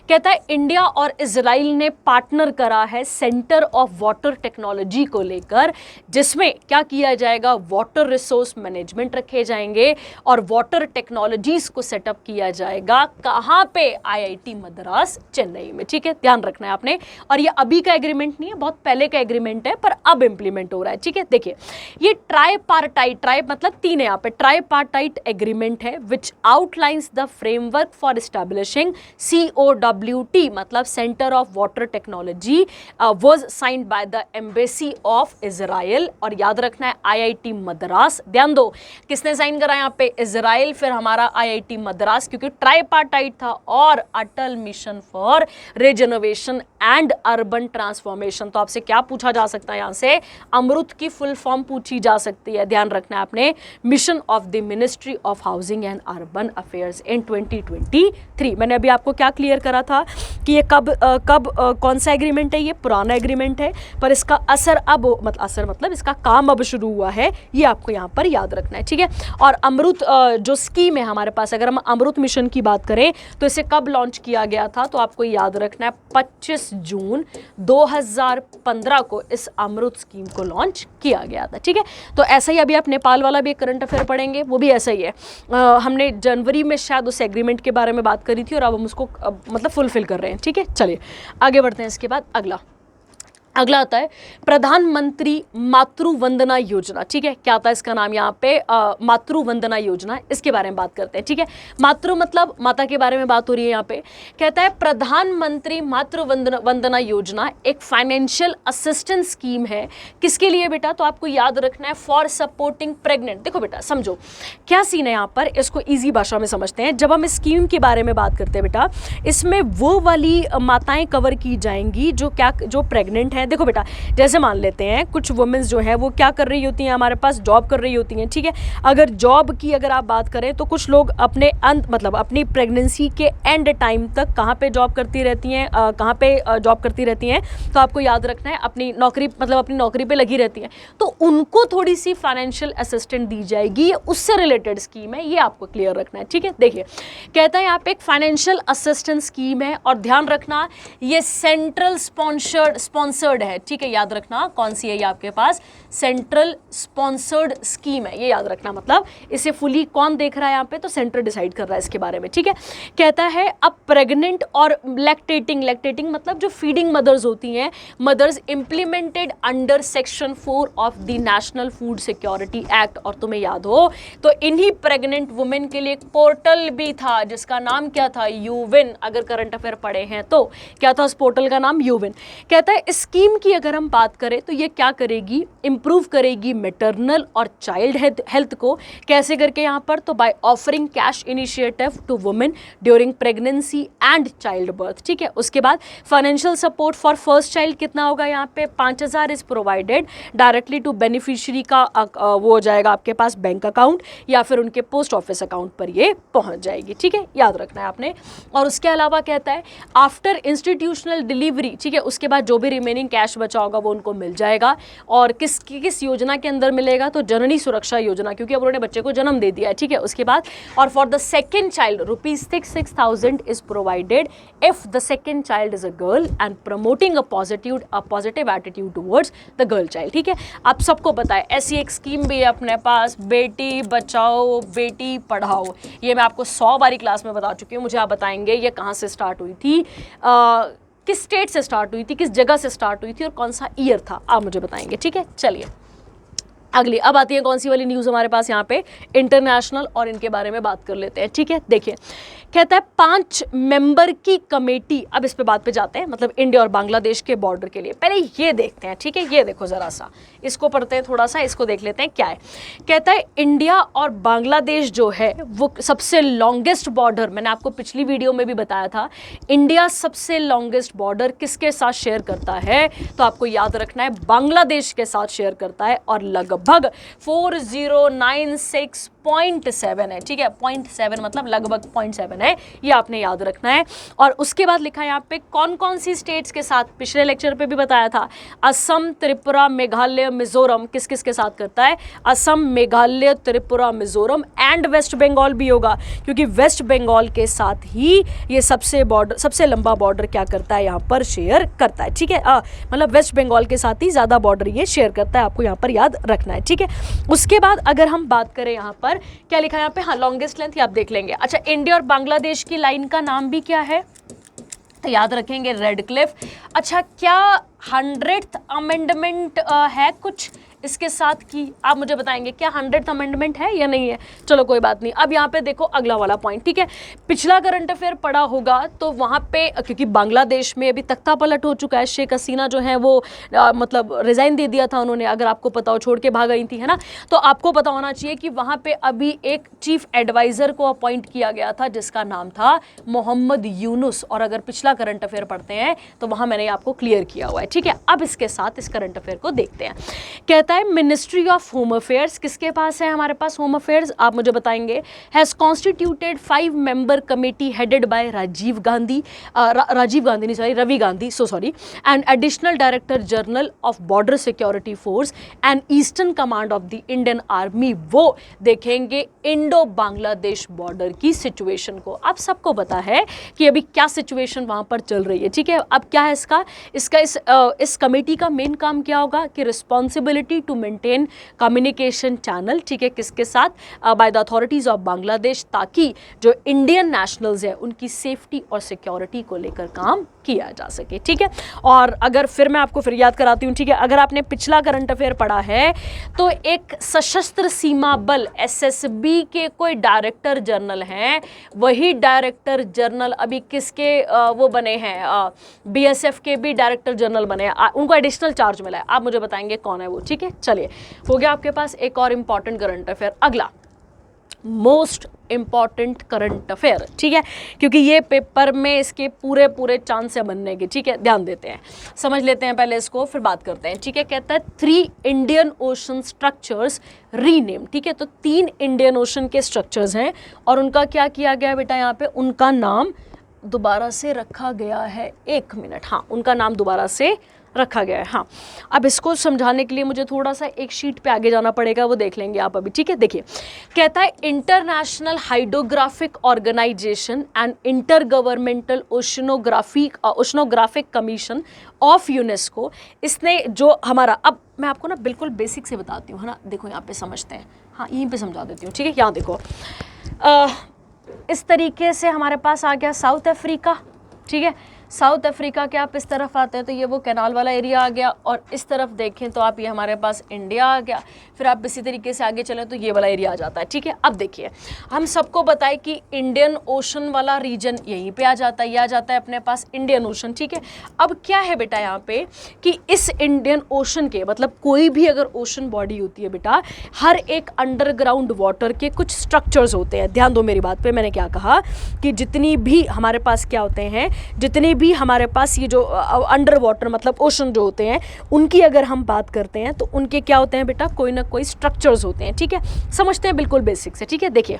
कहता है इंडिया और इजराइल ने पार्टनर करा है सेंटर ऑफ वाटर टेक्नोलॉजी को लेकर, जिसमें क्या किया जाएगा? वाटर रिसोर्स मैनेजमेंट रखे जाएंगे और वाटर टेक्नोलॉजीज को सेटअप किया जाएगा। कहाँ पे? IIT मद्रास, चेन्नई में, ठीक है। ध्यान रखना है आपने। और ये अभी का एग्रीमेंट नहीं है, बहुत पहले का एग्रीमेंट है, पर अब इंप्लीमेंट हो रहा है, ठीक है। देखिए, ये ट्राइपार्टाइट, ट्राइ मतलब 3 है यहाँ पे, ट्राइपार्टाइट एग्रीमेंट है which outlines the framework for establishing COWT मतलब centre of water technology, was signed by the embassy of Israel. और याद रखना है IIT मद्रास। ध्यान दो, किसने साइन करा यहाँ पे? इजराइल, फिर हमारा IIT मद्रास, क्योंकि ट्राइपार्टाइट था। और Atal mission for rejuvenation and urban transformation. तो आपसे क्या पूछा जा सकता है यहाँ से? अमृत की फुल फॉर्म पूछी जा सकती है। ध्यान रखना है आपने, mission of the ministry of housing and urban affairs in 2023। मैंने अभी आपको क्या क्लियर करा था कि ये कब कौन सा एग्रीमेंट है? ये पुराना एग्रीमेंट है, पर इसका असर अब मतलब इसका काम अब शुरू हुआ है, ये आपको यहाँ पर याद रखना है, ठीक है। और अमृत जो स्कीम है हमारे पास, अगर हम अमृत मिशन की बात करें तो इसे कब लॉन्च किया गया था? तो आपको याद रखना है 25 जून 2015 को इस अमृत स्कीम को लॉन्च किया गया था, ठीक है। तो ऐसा ही अभी आप नेपाल वाला भी एक करंट अफेयर पढ़ेंगे, वो भी ऐसा ही है। हमने जनवरी में शायद उस एग्रीमेंट के बारे में बात करी थी और अब हम उसको मतलब फुलफिल कर रहे हैं, ठीक है। चलिए आगे बढ़ते हैं। इसके बाद अगला आता है प्रधानमंत्री मातृ वंदना योजना, ठीक है। क्या आता है इसका नाम यहाँ पे? मातृ वंदना योजना। इसके बारे में बात करते हैं, ठीक है। मातृ मतलब माता के बारे में बात हो रही है यहाँ पे। कहता है प्रधानमंत्री मातृ वंदना योजना एक फाइनेंशियल असिस्टेंस स्कीम है। किसके लिए बेटा? तो आपको याद रखना है फॉर सपोर्टिंग प्रेग्नेंट। देखो बेटा, समझो क्या सीन है यहाँ पर, इसको ईजी भाषा में समझते हैं। जब हम इस स्कीम के बारे में बात करते हैं बेटा, इसमें वो वाली माताएं कवर की जाएंगी जो प्रेग्नेंट है हैं, देखो बेटा जैसे मान लेते हैं कुछ वुमेन्स जो हैं वो क्या कर रही होती हैं, हमारे पास जॉब कर रही होती हैं, ठीक है। अगर जॉब की अगर आप बात करें तो कुछ लोग अपने अंत मतलब अपनी प्रेगनेंसी के एंड टाइम तक कहाँ पे जॉब करती रहती हैं, कहाँ पे जॉब करती रहती हैं, तो आपको याद रखना है अपनी नौकरी मतलब अपनी नौकरी पे लगी रहती हैं, तो उनको थोड़ी सी फाइनेंशियल असिस्टेंट दी जाएगी, ये उससे रिलेटेड स्कीम है, ये आपको क्लियर रखना है, ठीक है। देखिए कहता है यहाँ पे एक फाइनेंशियल असिस्टेंस स्कीम है और ध्यान रखना ये सेंट्रल स्पॉन्सर्ड है, ठीक है, याद रखना कौन सी है ये आपके पास सेंट्रल स्पॉन्सर्ड स्कीम है, ये याद रखना, मतलब इसे फुली कौन देख रहा है यहाँ पे, तो सेंटर डिसाइड कर रहा है इसके बारे में, ठीक है। कहता है अब प्रेग्नेंट और लैक्टेटिंग मतलब जो फीडिंग मदर्स होती हैं, mothers implemented under section 4 of the national food security act, और तुम्हें याद हो तो इन्हीं प्रेग्नेंट वुमेन के लिए एक पोर्टल भी था जिसका नाम क्या था, यूविन, अगर करंट अफेयर पढ़े हैं तो क्या था उस पोर्टल का नाम, यूविन। कहता है इस स्कीम की अगर हम बात करें तो ये क्या करेगी, इंप्रूव करेगी मैटरनल और चाइल्ड हेल्थ को, कैसे करके यहाँ पर, तो by offering cash initiative to women during pregnancy and child birth, ठीक है। उसके बाद financial support for first child कितना होगा यहाँ पे 5,000 is provided directly to beneficiary का वो हो जाएगा आपके पास बैंक अकाउंट या फिर उनके पोस्ट ऑफिस अकाउंट पर ये पहुंच जाएगी, ठीक है, याद रखना है आपने। और उसके अलावा कहता है आफ्टर इंस्टीट्यूशनल डिलीवरी, ठीक है, उसके बाद जो भी रिमेनिंग कैश बचा होगा वो उनको मिल जाएगा, और किस योजना के अंदर मिलेगा, तो जननी सुरक्षा योजना, क्योंकि अब उन्होंने बच्चे को जन्म दे दिया है, ठीक है। उसके बाद और for the second child ₹6,000 is provided if the second child is a girl and promoting a positive attitude towards the girl child, ठीक है। आप सबको पता है ऐसी एक स्कीम भी है अपने पास, बेटी बचाओ बेटी पढ़ाओ, ये मैं आपको 100 बारी क्लास में बता चुकी हूँ, मुझे आप बताएंगे ये कहाँ से स्टार्ट हुई थी, किस स्टेट से स्टार्ट हुई थी, किस जगह से स्टार्ट हुई थी और कौन सा ईयर था, आप मुझे बताएंगे, ठीक है। चलिए अगली अब आती है कौन सी वाली न्यूज़ हमारे पास यहाँ पे, इंटरनेशनल, और इनके बारे में बात कर लेते हैं, ठीक है। देखिए कहता है 5 मेंबर की कमेटी, अब इस पे बात पे जाते हैं, मतलब इंडिया और बांग्लादेश के बॉर्डर के लिए, पहले ये देखते हैं, ठीक है, ये देखो जरा सा, इसको पढ़ते हैं थोड़ा सा, इसको देख लेते हैं क्या है। कहता है इंडिया और बांग्लादेश जो है वो सबसे लॉन्गेस्ट बॉर्डर, मैंने आपको पिछली वीडियो में भी बताया था, इंडिया सबसे लॉन्गेस्ट बॉर्डर किसके साथ शेयर करता है, तो आपको याद रखना है बांग्लादेश के साथ शेयर करता है, और लगभग 4096.7 है, ठीक है, 0.7 मतलब लगभग 0.7 है, ये आपने याद रखना है। और उसके बाद लिखा है यहाँ पे कौन कौन सी स्टेट्स के साथ, पिछले लेक्चर पे भी बताया था, असम त्रिपुरा मेघालय मिजोरम, किस किस के साथ करता है, असम मेघालय त्रिपुरा मिजोरम एंड वेस्ट बंगाल भी होगा, क्योंकि वेस्ट बंगाल के साथ ही ये सबसे लंबा बॉर्डर क्या करता है यहाँ पर शेयर करता है, ठीक है, मतलब वेस्ट बंगाल के साथ ही ज़्यादा बॉर्डर ये शेयर करता है, आपको यहाँ पर याद रखना है, ठीक है। उसके बाद अगर हम बात करें यहाँ पर क्या लिखा है यहाँ पे, हाँ लॉन्गेस्ट लेंथ, ये आप देख लेंगे। अच्छा इंडिया और बांग्लादेश की लाइन का नाम भी क्या है, तो याद रखेंगे रेड क्लिफ। अच्छा क्या 100th अमेंडमेंट है कुछ इसके साथ की, आप मुझे बताएंगे क्या 100th अमेंडमेंट है या नहीं है, चलो कोई बात नहीं। अब यहाँ पे देखो अगला वाला पॉइंट, ठीक है, पिछला करंट अफेयर पढ़ा होगा तो वहाँ पे क्योंकि बांग्लादेश में अभी तख्ता पलट हो चुका है, शेख हसीना जो है वो मतलब रिजाइन दे दिया था उन्होंने, अगर आपको पता हो, छोड़ के भाग गई थी, है ना, तो आपको पता होना चाहिए कि वहाँ पे अभी एक चीफ एडवाइजर को अपॉइंट किया गया था जिसका नाम था मोहम्मद यूनुस, और अगर पिछला करंट अफेयर पढ़ते हैं तो वहाँ मैंने आपको क्लियर किया हुआ है, ठीक है। अब इसके साथ इस करंट अफेयर को देखते हैं। कहता है मिनिस्ट्री ऑफ होम अफेयर्स किसके पास है, हमारे पास होम अफेयर्स, आप मुझे बताएंगे, has constituted 5 member committee headed by Ravi Gandhi and additional director general of border security force and eastern command of the Indian army, वो देखेंगे इंडो बांग्लादेश बॉर्डर की सिचुएशन को। आप सबको पता है कि अभी क्या सिचुएशन वहां पर चल रही है, ठीक है। अब क्या है इस कमेटी का मेन काम क्या होगा कि responsibility to maintain communication channel, ठीक है, किसके साथ, by the authorities of Bangladesh, ताकि जो इंडियन नेशनल्स है उनकी सेफ्टी और सिक्योरिटी को लेकर काम किया जा सके, ठीक है। और अगर फिर मैं आपको फिर याद कराती हूँ, ठीक है, अगर आपने पिछला करंट अफेयर पढ़ा है तो एक सशस्त्र सीमा बल एसएसबी के कोई डायरेक्टर जनरल हैं, वही डायरेक्टर जनरल अभी किसके वो बने हैं, बीएसएफ के भी डायरेक्टर जनरल बने हैं, उनको एडिशनल चार्ज मिला है, आप मुझे बताएंगे कौन है वो, ठीक है। चलिए हो गया आपके पास एक और इंपॉर्टेंट करंट अफेयर। अगला मोस्ट इंपॉर्टेंट करंट अफेयर, ठीक है, क्योंकि ये पेपर में इसके पूरे पूरे चांस है बनने के, ठीक है। ध्यान देते हैं, समझ लेते हैं पहले इसको, फिर बात करते हैं, ठीक है। कहता है 3 इंडियन ओशन स्ट्रक्चर्स रीनेम, ठीक है। तो 3 इंडियन ओशन के स्ट्रक्चर्स हैं और उनका क्या किया गया बेटा, यहाँ पे उनका नाम दोबारा से रखा गया है। 1 मिनट, हाँ, उनका नाम दोबारा से रखा गया है। हाँ, अब इसको समझाने के लिए मुझे थोड़ा सा एक शीट पे आगे जाना पड़ेगा, वो देख लेंगे आप अभी, ठीक है। देखिए, कहता है international hydrographic organisation and inter governmental oceanographic commission of UNESCO, इसने जो हमारा, अब मैं आपको ना बिल्कुल बेसिक से बताती हूँ, है ना। देखो यहाँ पे समझते हैं, हाँ, यहीं पे समझा देती हूँ, ठीक है। यहाँ देखो, इस तरीके से हमारे पास आ गया साउथ अफ्रीका, ठीक है। साउथ अफ्रीका के आप इस तरफ आते हैं तो ये वो कैनाल वाला एरिया आ गया, और इस तरफ देखें तो आप ये हमारे पास इंडिया आ गया। फिर आप इसी तरीके से आगे चलें तो ये वाला एरिया आ जाता है, ठीक है। अब देखिए, हम सबको बताएं कि इंडियन ओशन वाला रीजन यहीं पे आ जाता है, ये आ जाता है अपने पास इंडियन ओशन, ठीक है। अब क्या है बेटा यहाँ पे कि इस इंडियन ओशन के, मतलब कोई भी अगर ओशन बॉडी होती है बेटा, हर एक अंडरग्राउंड वाटर के कुछ स्ट्रक्चर्स होते हैं। ध्यान दो मेरी बात पे, मैंने क्या कहा कि जितनी भी हमारे पास क्या होते हैं, जितने भी हमारे पास ये जो अंडर वाटर मतलब ओशन जो होते हैं, उनकी अगर हम बात करते हैं तो उनके क्या होते हैं बेटा, कोई ना कोई स्ट्रक्चर्स होते हैं, ठीक है। समझते हैं बिल्कुल बेसिक से, ठीक है। देखिए,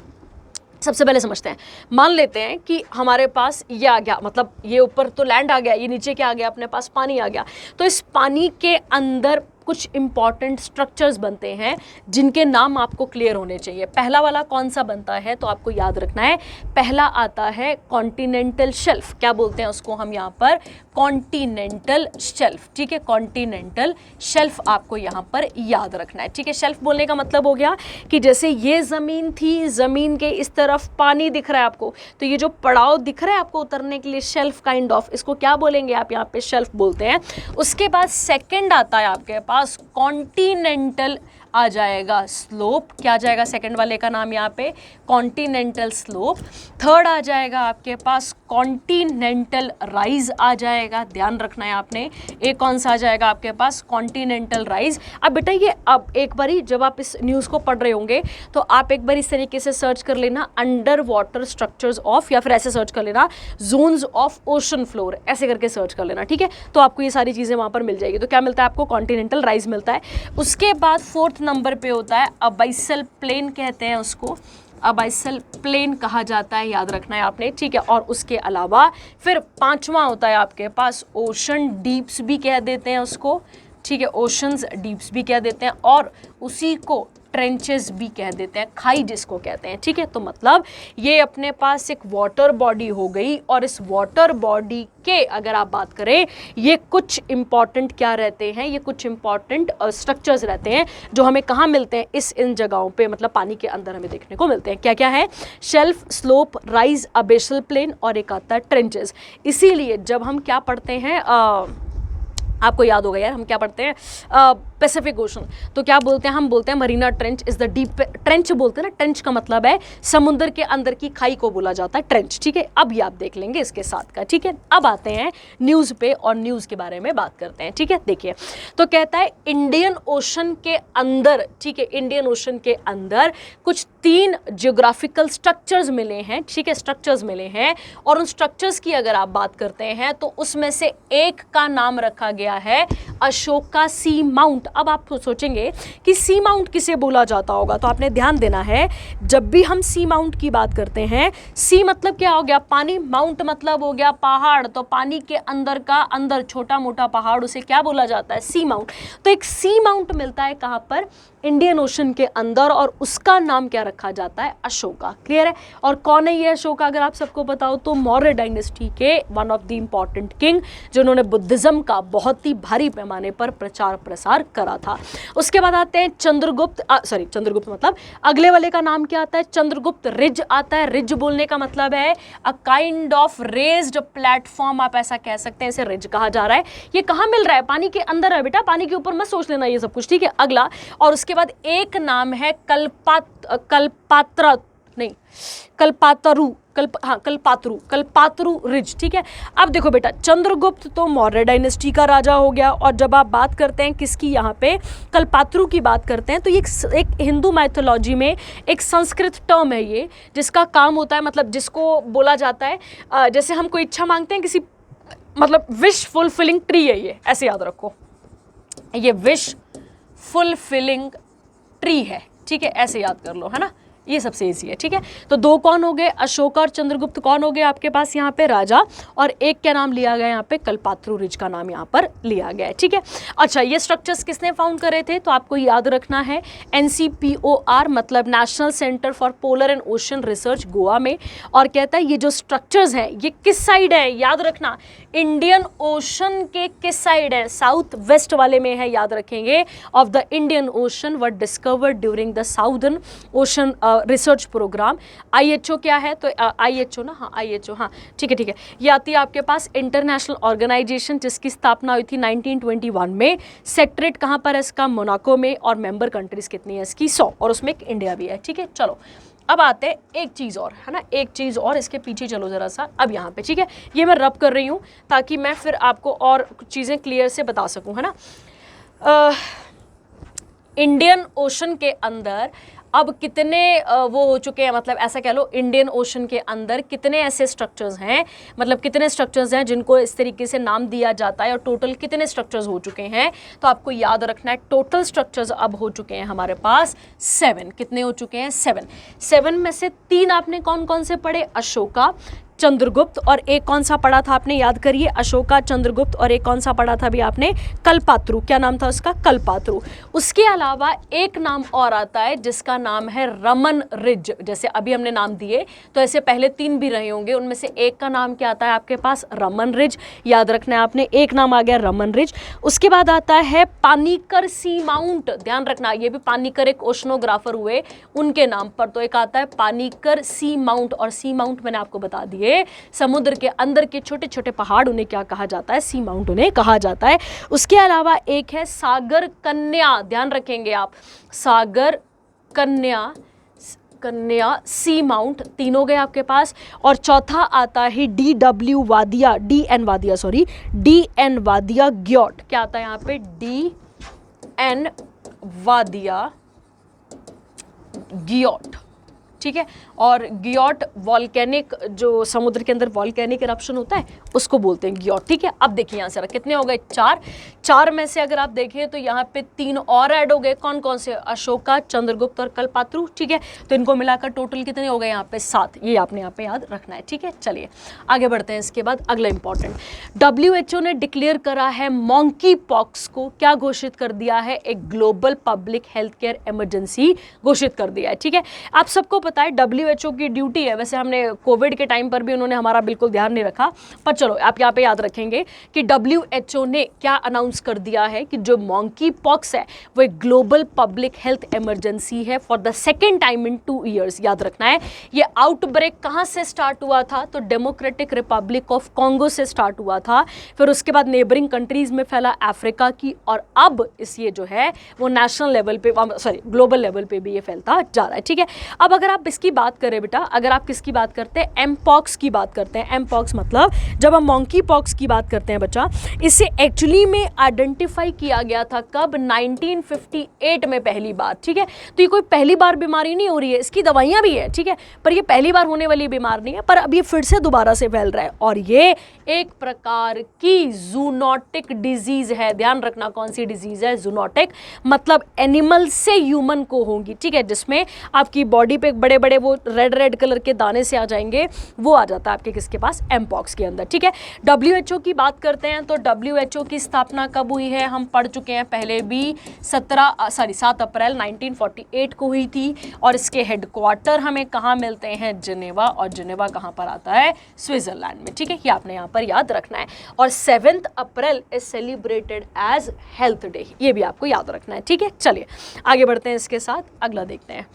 सबसे पहले समझते हैं, मान लेते हैं कि हमारे पास ये आ गया, मतलब ये ऊपर तो लैंड आ गया, ये नीचे क्या आ गया, अपने पास पानी आ गया। तो इस पानी के अंदर कुछ इंपॉर्टेंट स्ट्रक्चर्स बनते हैं जिनके नाम आपको क्लियर होने चाहिए। पहला वाला कौन सा बनता है, तो आपको याद रखना है, पहला आता है कॉन्टिनेंटल शेल्फ। क्या बोलते हैं उसको हम यहाँ पर, कॉन्टिनेंटल शेल्फ, ठीक है। कॉन्टिनेंटल शेल्फ आपको यहाँ पर याद रखना है, ठीक है। शेल्फ बोलने का मतलब हो गया कि जैसे ये ज़मीन थी, ज़मीन के इस तरफ पानी दिख रहा है आपको, तो ये जो पड़ाव दिख रहा है आपको उतरने के लिए, शेल्फ काइंड ऑफ, इसको क्या बोलेंगे आप यहाँ पे, शेल्फ बोलते हैं। उसके बाद सेकेंड आता है आपके पास कॉन्टिनेंटल, आ जाएगा स्लोप। क्या आ जाएगा सेकंड वाले का नाम यहाँ पे, कॉन्टिनेंटल स्लोप। थर्ड आ जाएगा आपके पास कॉन्टिनेंटल राइज आ जाएगा, ध्यान रखना है आपने। एक कौन सा आ जाएगा आपके पास, कॉन्टिनेंटल राइज। अब बेटा ये, अब एक बारी जब आप इस न्यूज़ को पढ़ रहे होंगे तो आप एक बार इस तरीके से सर्च कर लेना, अंडर वाटर स्ट्रक्चर्स ऑफ, या फिर ऐसे सर्च कर लेना, जोन्स ऑफ ओशन फ्लोर, ऐसे करके सर्च कर लेना, ठीक है। तो आपको ये सारी चीज़ें वहाँ पर मिल जाएगी। तो क्या मिलता है आपको, कॉन्टिनेंटल राइज मिलता है। उसके बाद 4th नंबर पे होता है अबाइसल प्लेन, कहते हैं उसको, अबाइसल प्लेन कहा जाता है, याद रखना है आपने, ठीक है। और उसके अलावा फिर 5वां होता है आपके पास ओशन डीप्स भी कह देते हैं उसको, ठीक है, ओशंस डीप्स भी कह देते हैं, और उसी को ट्रेंचेस भी कह देते हैं, खाई जिसको कहते हैं, ठीक है। तो मतलब ये अपने पास एक वाटर बॉडी हो गई, और इस वाटर बॉडी के अगर आप बात करें, ये कुछ इंपॉर्टेंट क्या रहते हैं, ये कुछ इंपॉर्टेंट स्ट्रक्चर्स रहते हैं जो हमें कहाँ मिलते हैं, इन जगहों पे, मतलब पानी के अंदर हमें देखने को मिलते हैं। क्या क्या है, शेल्फ, स्लोप, राइज, अबेसल प्लेन, और एक आता है ट्रेंचेस। इसीलिए जब हम क्या पढ़ते हैं, आपको याद होगा यार, हम क्या पढ़ते हैं, पैसिफिक ओशन, तो क्या बोलते हैं, हम बोलते हैं Marina trench is the deep, trench बोलते हैं ना, ट्रेंच का मतलब है समुद्र के अंदर की खाई को बोला जाता है ट्रेंच, ठीक है। अब ये आप देख लेंगे इसके साथ का, ठीक है। अब आते हैं न्यूज़ पे और न्यूज़ के बारे में बात करते हैं, ठीक है। देखिए, तो कहता है इंडियन ओशन के अंदर, ठीक है, इंडियन ओशन के अंदर कुछ 3 जियोग्राफिकल स्ट्रक्चर्स मिले हैं, ठीक है, स्ट्रक्चर्स मिले हैं। और उन स्ट्रक्चर्स की अगर आप बात करते हैं तो उसमें से एक का नाम रखा गया है अशोका सी माउंट। अब आप सोचेंगे कि सी माउंट किसे बोला जाता होगा, तो आपने ध्यान देना है, जब भी हम सी माउंट की बात करते हैं, सी मतलब क्या हो गया, पानी, माउंट मतलब हो गया पहाड़, तो पानी के अंदर का, अंदर छोटा मोटा पहाड़, उसे क्या बोला जाता है, सी माउंट। तो एक सी माउंट मिलता है कहाँ पर, इंडियन ओशन के अंदर, और उसका नाम क्या रखा जाता है, अशोका। क्लियर है। और कौन है ये अशोका, अगर आप सबको बताओ तो मौर्य डायनेस्टी के one of the important king, जिन्होंने बुद्धिज्म का बहुत ही भारी पैमाने पर प्रचार प्रसार करा था। उसके बाद आते हैं चंद्रगुप्त, चंद्रगुप्त मतलब अगले वाले का नाम क्या आता है, चंद्रगुप्त रिज आता है। रिज बोलने का मतलब है a kind of raised platform, आप ऐसा कह सकते हैं, इसे रिज कहा जा रहा है। ये कहाँ मिल रहा है, पानी के अंदर है बेटा, पानी के ऊपर मत सोच लेना ये सब कुछ, ठीक है। अगला, और उसके बाद एक नाम है कल्पातरू, कल्पात्रु रिज, ठीक है। अब देखो बेटा, चंद्रगुप्त तो मौर्य डायनेस्टी का राजा हो गया, और जब आप बात करते हैं किसकी, यहाँ पे कल्पात्रु की बात करते हैं, तो ये एक हिंदू माइथोलॉजी में एक संस्कृत टर्म है ये, जिसका काम होता है, मतलब जिसको बोला जाता है जैसे हम कोई इच्छा मांगते हैं किसी, मतलब विश फुलफिलिंग ट्री है ये, ऐसे याद रखो, ये विश फुलफिलिंग ट्री है, ठीक है, ऐसे याद कर लो, है ना, ये सबसे इजी है, ठीक है। तो दो कौन हो गए, अशोका और चंद्रगुप्त कौन हो गए आपके पास यहाँ पे राजा, और एक क्या नाम लिया गया यहाँ पे, कल्पात्रु रिज का नाम यहाँ पर लिया गया है, ठीक है। अच्छा, ये स्ट्रक्चर्स किसने फाउंड करे थे, तो आपको याद रखना है NCPOR, मतलब national centre for polar and ocean research, Goa में। और कहता है ये जो स्ट्रक्चर्स हैं ये किस साइड है, याद रखना, इंडियन ओशन के किस साइड है, साउथ वेस्ट वाले में है, याद रखेंगे, of the Indian ocean were discovered during the southern ocean research programme. IHO क्या है, तो IHO ना, हाँ IHO, हाँ ठीक है, ये आती है आपके पास इंटरनेशनल ऑर्गेनाइजेशन, जिसकी स्थापना हुई थी 1921 में। सेक्रेटरीट कहाँ पर है इसका, मोनाको में, और मेंबर कंट्रीज कितनी है इसकी, 100, और उसमें एक इंडिया भी है, ठीक है। चलो अब आते हैं एक चीज़ और, है ना, एक चीज़ और, इसके पीछे चलो ज़रा सा, अब यहाँ पे, ठीक है, ये मैं रब कर रही हूँ ताकि मैं फिर आपको और कुछ चीज़ें क्लियर से बता सकूँ, है ना। इंडियन ओशन के अंदर अब कितने वो हो चुके हैं, मतलब ऐसा कह लो, इंडियन ओशन के अंदर कितने ऐसे स्ट्रक्चर्स हैं, मतलब कितने स्ट्रक्चर्स हैं जिनको इस तरीके से नाम दिया जाता है, और टोटल कितने स्ट्रक्चर्स हो चुके हैं, तो आपको याद रखना है, टोटल स्ट्रक्चर्स अब हो चुके हैं हमारे पास 7। कितने हो चुके हैं, 7 में से 3 आपने कौन कौन से पढ़े, अशोका, चंद्रगुप्त, और एक कौन सा पढ़ा था आपने, याद करिए, अशोका, चंद्रगुप्त, और एक कौन सा पढ़ा था अभी आपने, कल्पात्रु, क्या नाम था उसका, कल्पात्रु। उसके अलावा एक नाम और आता है जिसका नाम है रमन रिज, जैसे अभी हमने नाम दिए तो ऐसे पहले 3 भी रहे होंगे, उनमें से एक का नाम क्या आता है आपके पास, रमन रिज, याद रखना है आपने, एक नाम आ गया रमन रिज। उसके बाद आता है पानीकर सी माउंट, ध्यान रखना, ये भी पानीकर एक ओशनोग्राफर हुए, उनके नाम पर, तो एक आता है पानीकर सी माउंट, और सी माउंट मैंने आपको बता दिए, समुद्र के अंदर के छोटे छोटे पहाड़, उन्हें क्या कहा जाता है, सी माउंट उन्हें कहा जाता है। उसके अलावा एक है सागर कन्या, ध्यान रखेंगे आप, सागर कन्या सी माउंट, 3 हो गए आपके पास। और चौथा आता है DN वादिया ग्योट, क्या आता है यहाँ पे, DN वादिया ग्योट, ठीक है। और ग्योट वॉल्केनिक, जो समुद्र के अंदर वॉल्केनिक इरप्शन होता है उसको बोलते हैं ग्योट, ठीक है। अब देखिए यहाँ से कितने हो गए, 4 में से अगर आप देखें तो यहाँ पे 3 और ऐड हो गए, कौन कौन से, अशोका, चंद्रगुप्त और कल्पात्रु, ठीक है। तो इनको मिलाकर टोटल कितने हो गए यहाँ पे, 7, ये आपने यहाँ पे याद रखना है, ठीक है। चलिए आगे बढ़ते हैं। इसके बाद अगला इंपॉर्टेंट, WHO ने डिक्लेयर करा है मॉन्की पॉक्स को, क्या घोषित कर दिया है, एक global public health care emergency घोषित कर दिया है, ठीक है। आप सबको पता है WHO की ड्यूटी है, वैसे हमने कोविड के टाइम पर भी उन्होंने हमारा बिल्कुल ध्यान नहीं रखा, पर चलो आप यहाँ पे याद रखेंगे कि WHO ने क्या अनाउंस कर दिया है कि जो मॉन्की पॉक्स है वो एक ग्लोबल पब्लिक हेल्थ इमरजेंसी है for the second time in 2 years, याद रखना है। ये आउटब्रेक कहाँ से स्टार्ट हुआ था, तो डेमोक्रेटिक रिपब्लिक ऑफ कॉन्गो से स्टार्ट हुआ था, फिर उसके बाद नेबरिंग कंट्रीज में फैला अफ्रीका की, और अब इस ये जो है वो नेशनल लेवल पे, सॉरी ग्लोबल लेवल पे भी ये फैलता जा रहा है, ठीक है। अब अगर आप इसकी बात करें बेटा, अगर आप किसकी बात करते हैं, एमपॉक्स की बात करते हैं। एमपॉक्स मतलब जब हम मॉन्की पॉक्स की बात करते हैं बच्चा, इसे एक्चुअली में आइडेंटिफाई किया गया था कब, 1958 में पहली बार, ठीक है। तो ये कोई पहली बार बीमारी नहीं हो रही है, इसकी दवाइयां भी है, ठीक है, पर ये पहली बार होने वाली बीमार नहीं है, पर अब ये फिर से दोबारा से फैल रहा है, और ये एक प्रकार की जूनोटिक डिजीज है। ध्यान रखना कौन सी डिजीज है, जूनोटिक, मतलब एनिमल से ह्यूमन को होगी, ठीक है, जिसमें आपकी बॉडी पे बड़े बड़े वो रेड कलर के दाने से आ जाएंगे, वो आ जाता है आपके किसके पास, एमपॉक्स के अंदर, ठीक है। WHO की बात करते हैं तो WHO की स्थापना कब हुई है, हम पढ़ चुके हैं पहले भी, 7 अप्रैल 1948 को हुई थी, और इसके हेडक्वार्टर हमें कहाँ मिलते हैं, जिनेवा, और जिनेवा कहाँ पर आता है, स्विट्जरलैंड में, ठीक है, ये आपने यहाँ पर याद रखना है। और 7 April is celebrated as health day, ये भी आपको याद रखना है, ठीक है। चलिए आगे बढ़ते हैं, इसके साथ अगला देखते हैं।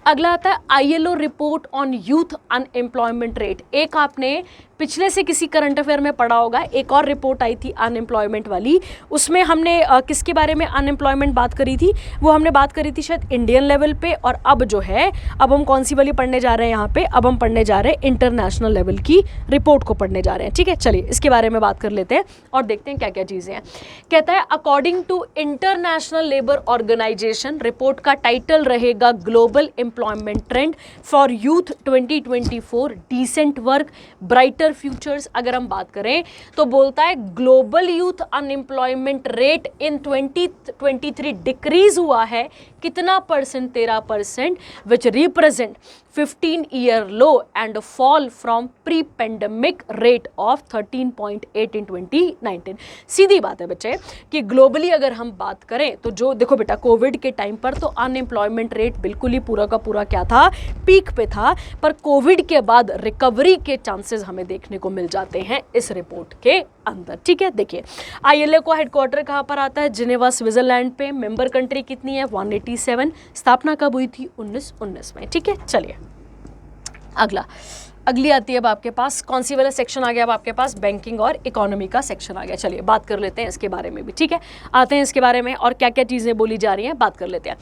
अगला आता है ILO report on youth unemployment rate. एक आपने पिछले से किसी करंट अफेयर में पढ़ा होगा, एक और रिपोर्ट आई थी अनएम्प्लॉयमेंट वाली, उसमें हमने किसके बारे में अनएम्प्लॉयमेंट बात करी थी, वो हमने बात करी थी शायद इंडियन लेवल पे। और अब जो है, अब हम कौन सी वाली पढ़ने जा रहे हैं यहाँ पे, अब हम पढ़ने जा रहे हैं इंटरनेशनल लेवल की रिपोर्ट को पढ़ने जा रहे हैं। ठीक है, चलिए इसके बारे में बात कर लेते हैं और देखते हैं क्या क्या चीज़ें हैं। कहता है according to international labour organisation, report का टाइटल रहेगा global employment trend for youth 2024, decent work brighter futures. अगर हम बात करें तो बोलता है global youth unemployment rate in 2023 decrease हुआ है कितना percent, 13%, which represent 15 year low and fall from pre pandemic rate of 13.8 in 2019। सीधी बात है बच्चे कि ग्लोबली अगर हम बात करें तो जो देखो बेटा, कोविड के टाइम पर तो अनएम्प्लॉयमेंट रेट बिल्कुल ही पूरा का पूरा क्या था, पीक पे था, पर कोविड के बाद रिकवरी के चांसेस हमें देखने को मिल जाते हैं इस रिपोर्ट के अंदर। ठीक है, देखिए ILO का हेडक्वार्टर कहाँ पर आता है, जिनेवा स्विट्जरलैंड पे। मेंबर कंट्री कितनी है, 187। स्थापना कब हुई थी, 1919 में। ठीक है, चलिए अगली आती है अब आपके पास कौन सी वाला सेक्शन आ गया, अब आपके पास बैंकिंग और इकोनॉमी का सेक्शन आ गया। चलिए बात कर लेते हैं इसके बारे में भी। ठीक है, आते हैं इसके बारे में और क्या क्या चीज़ें बोली जा रही हैं, बात कर लेते हैं।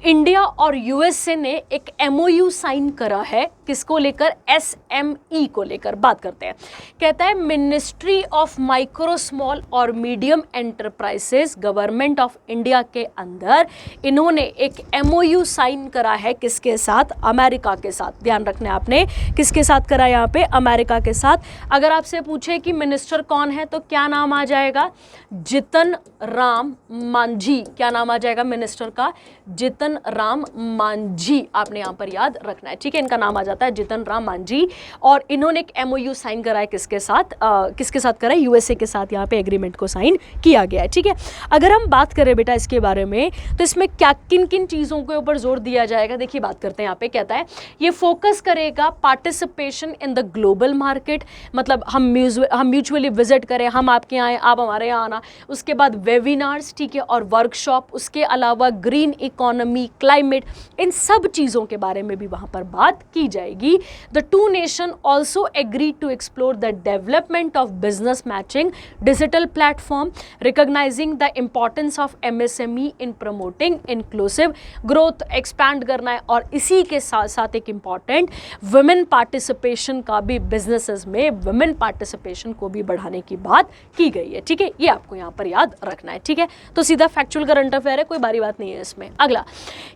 इंडिया और USA ने एक MOU साइन करा है, किसको लेकर, SME को लेकर बात करते हैं। कहता है मिनिस्ट्री ऑफ माइक्रो स्मॉल और medium enterprises government of India के अंदर इन्होंने एक MOU साइन करा है, किसके साथ, अमेरिका के साथ। ध्यान रखना है आपने, किसके साथ करा यहाँ पे, अमेरिका के साथ। अगर आपसे पूछे कि मिनिस्टर कौन है तो क्या नाम आ जाएगा, जितन राम मांझी। क्या नाम आ जाएगा मिनिस्टर का, जितन राम मांझी, आपने यहाँ पर याद रखना है। ठीक है, इनका नाम आ जाता है जितन राम मांझी। और इन्होंने एक MOU साइन करा है, किसके साथ, किसके साथ करा है, USA के साथ। यहाँ पे एग्रीमेंट को साइन किया गया है। ठीक है, अगर हम बात करें बेटा इसके बारे में तो इसमें क्या किन किन चीज़ों के ऊपर जोर दिया जाएगा, देखिए बात करते हैं। यहाँ पे कहता है ये फोकस करेगा participation in the global market, मतलब हम म्यूचुअली विजिट करें, हम आपके यहाँ आए, आप हमारे यहाँ आना। उसके बाद वेबिनार्स, ठीक है, और वर्कशॉप। उसके अलावा ग्रीन इकोनॉमी, क्लाइमेट, इन सब चीज़ों के बारे में भी वहाँ पर बात की जाएगी। The two nation also agree to explore the development of business matching digital platform, recognising the importance of MSME in promoting inclusive growth. Expand करना है, और इसी के साथ साथ एक इम्पॉर्टेंट वुमेन पार्टिसिपेशन का भी, बिजनेसेस में वुमेन पार्टिसिपेशन को भी बढ़ाने की बात की गई है। ठीक है, ये आपको यहाँ पर याद रखना है। ठीक है, तो सीधा फैक्चुअल करंट अफेयर है, कोई बारी बात नहीं है इसमें। अगला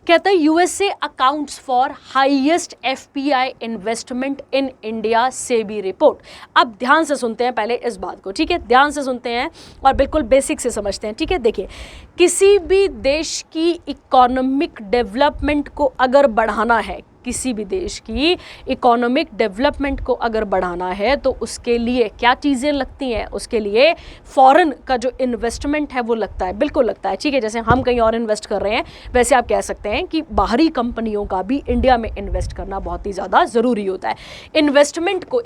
कहता है USA accounts for highest FPI investment in India, SEBI report. अब ध्यान से सुनते हैं पहले इस बात को। ठीक है, ध्यान से सुनते हैं और बिल्कुल बेसिक से समझते हैं। ठीक है, देखिए किसी भी देश की इकोनॉमिक डेवलपमेंट को अगर बढ़ाना है, किसी भी देश की इकोनॉमिक डेवलपमेंट को अगर बढ़ाना है तो उसके लिए क्या चीज़ें लगती हैं, उसके लिए फॉरेन का जो इन्वेस्टमेंट है वो लगता है, बिल्कुल लगता है। ठीक है, जैसे हम कहीं और इन्वेस्ट कर रहे हैं, वैसे आप कह सकते हैं कि बाहरी कंपनियों का भी इंडिया में इन्वेस्ट करना बहुत ही ज़्यादा ज़रूरी होता है। इन्वेस्टमेंट को,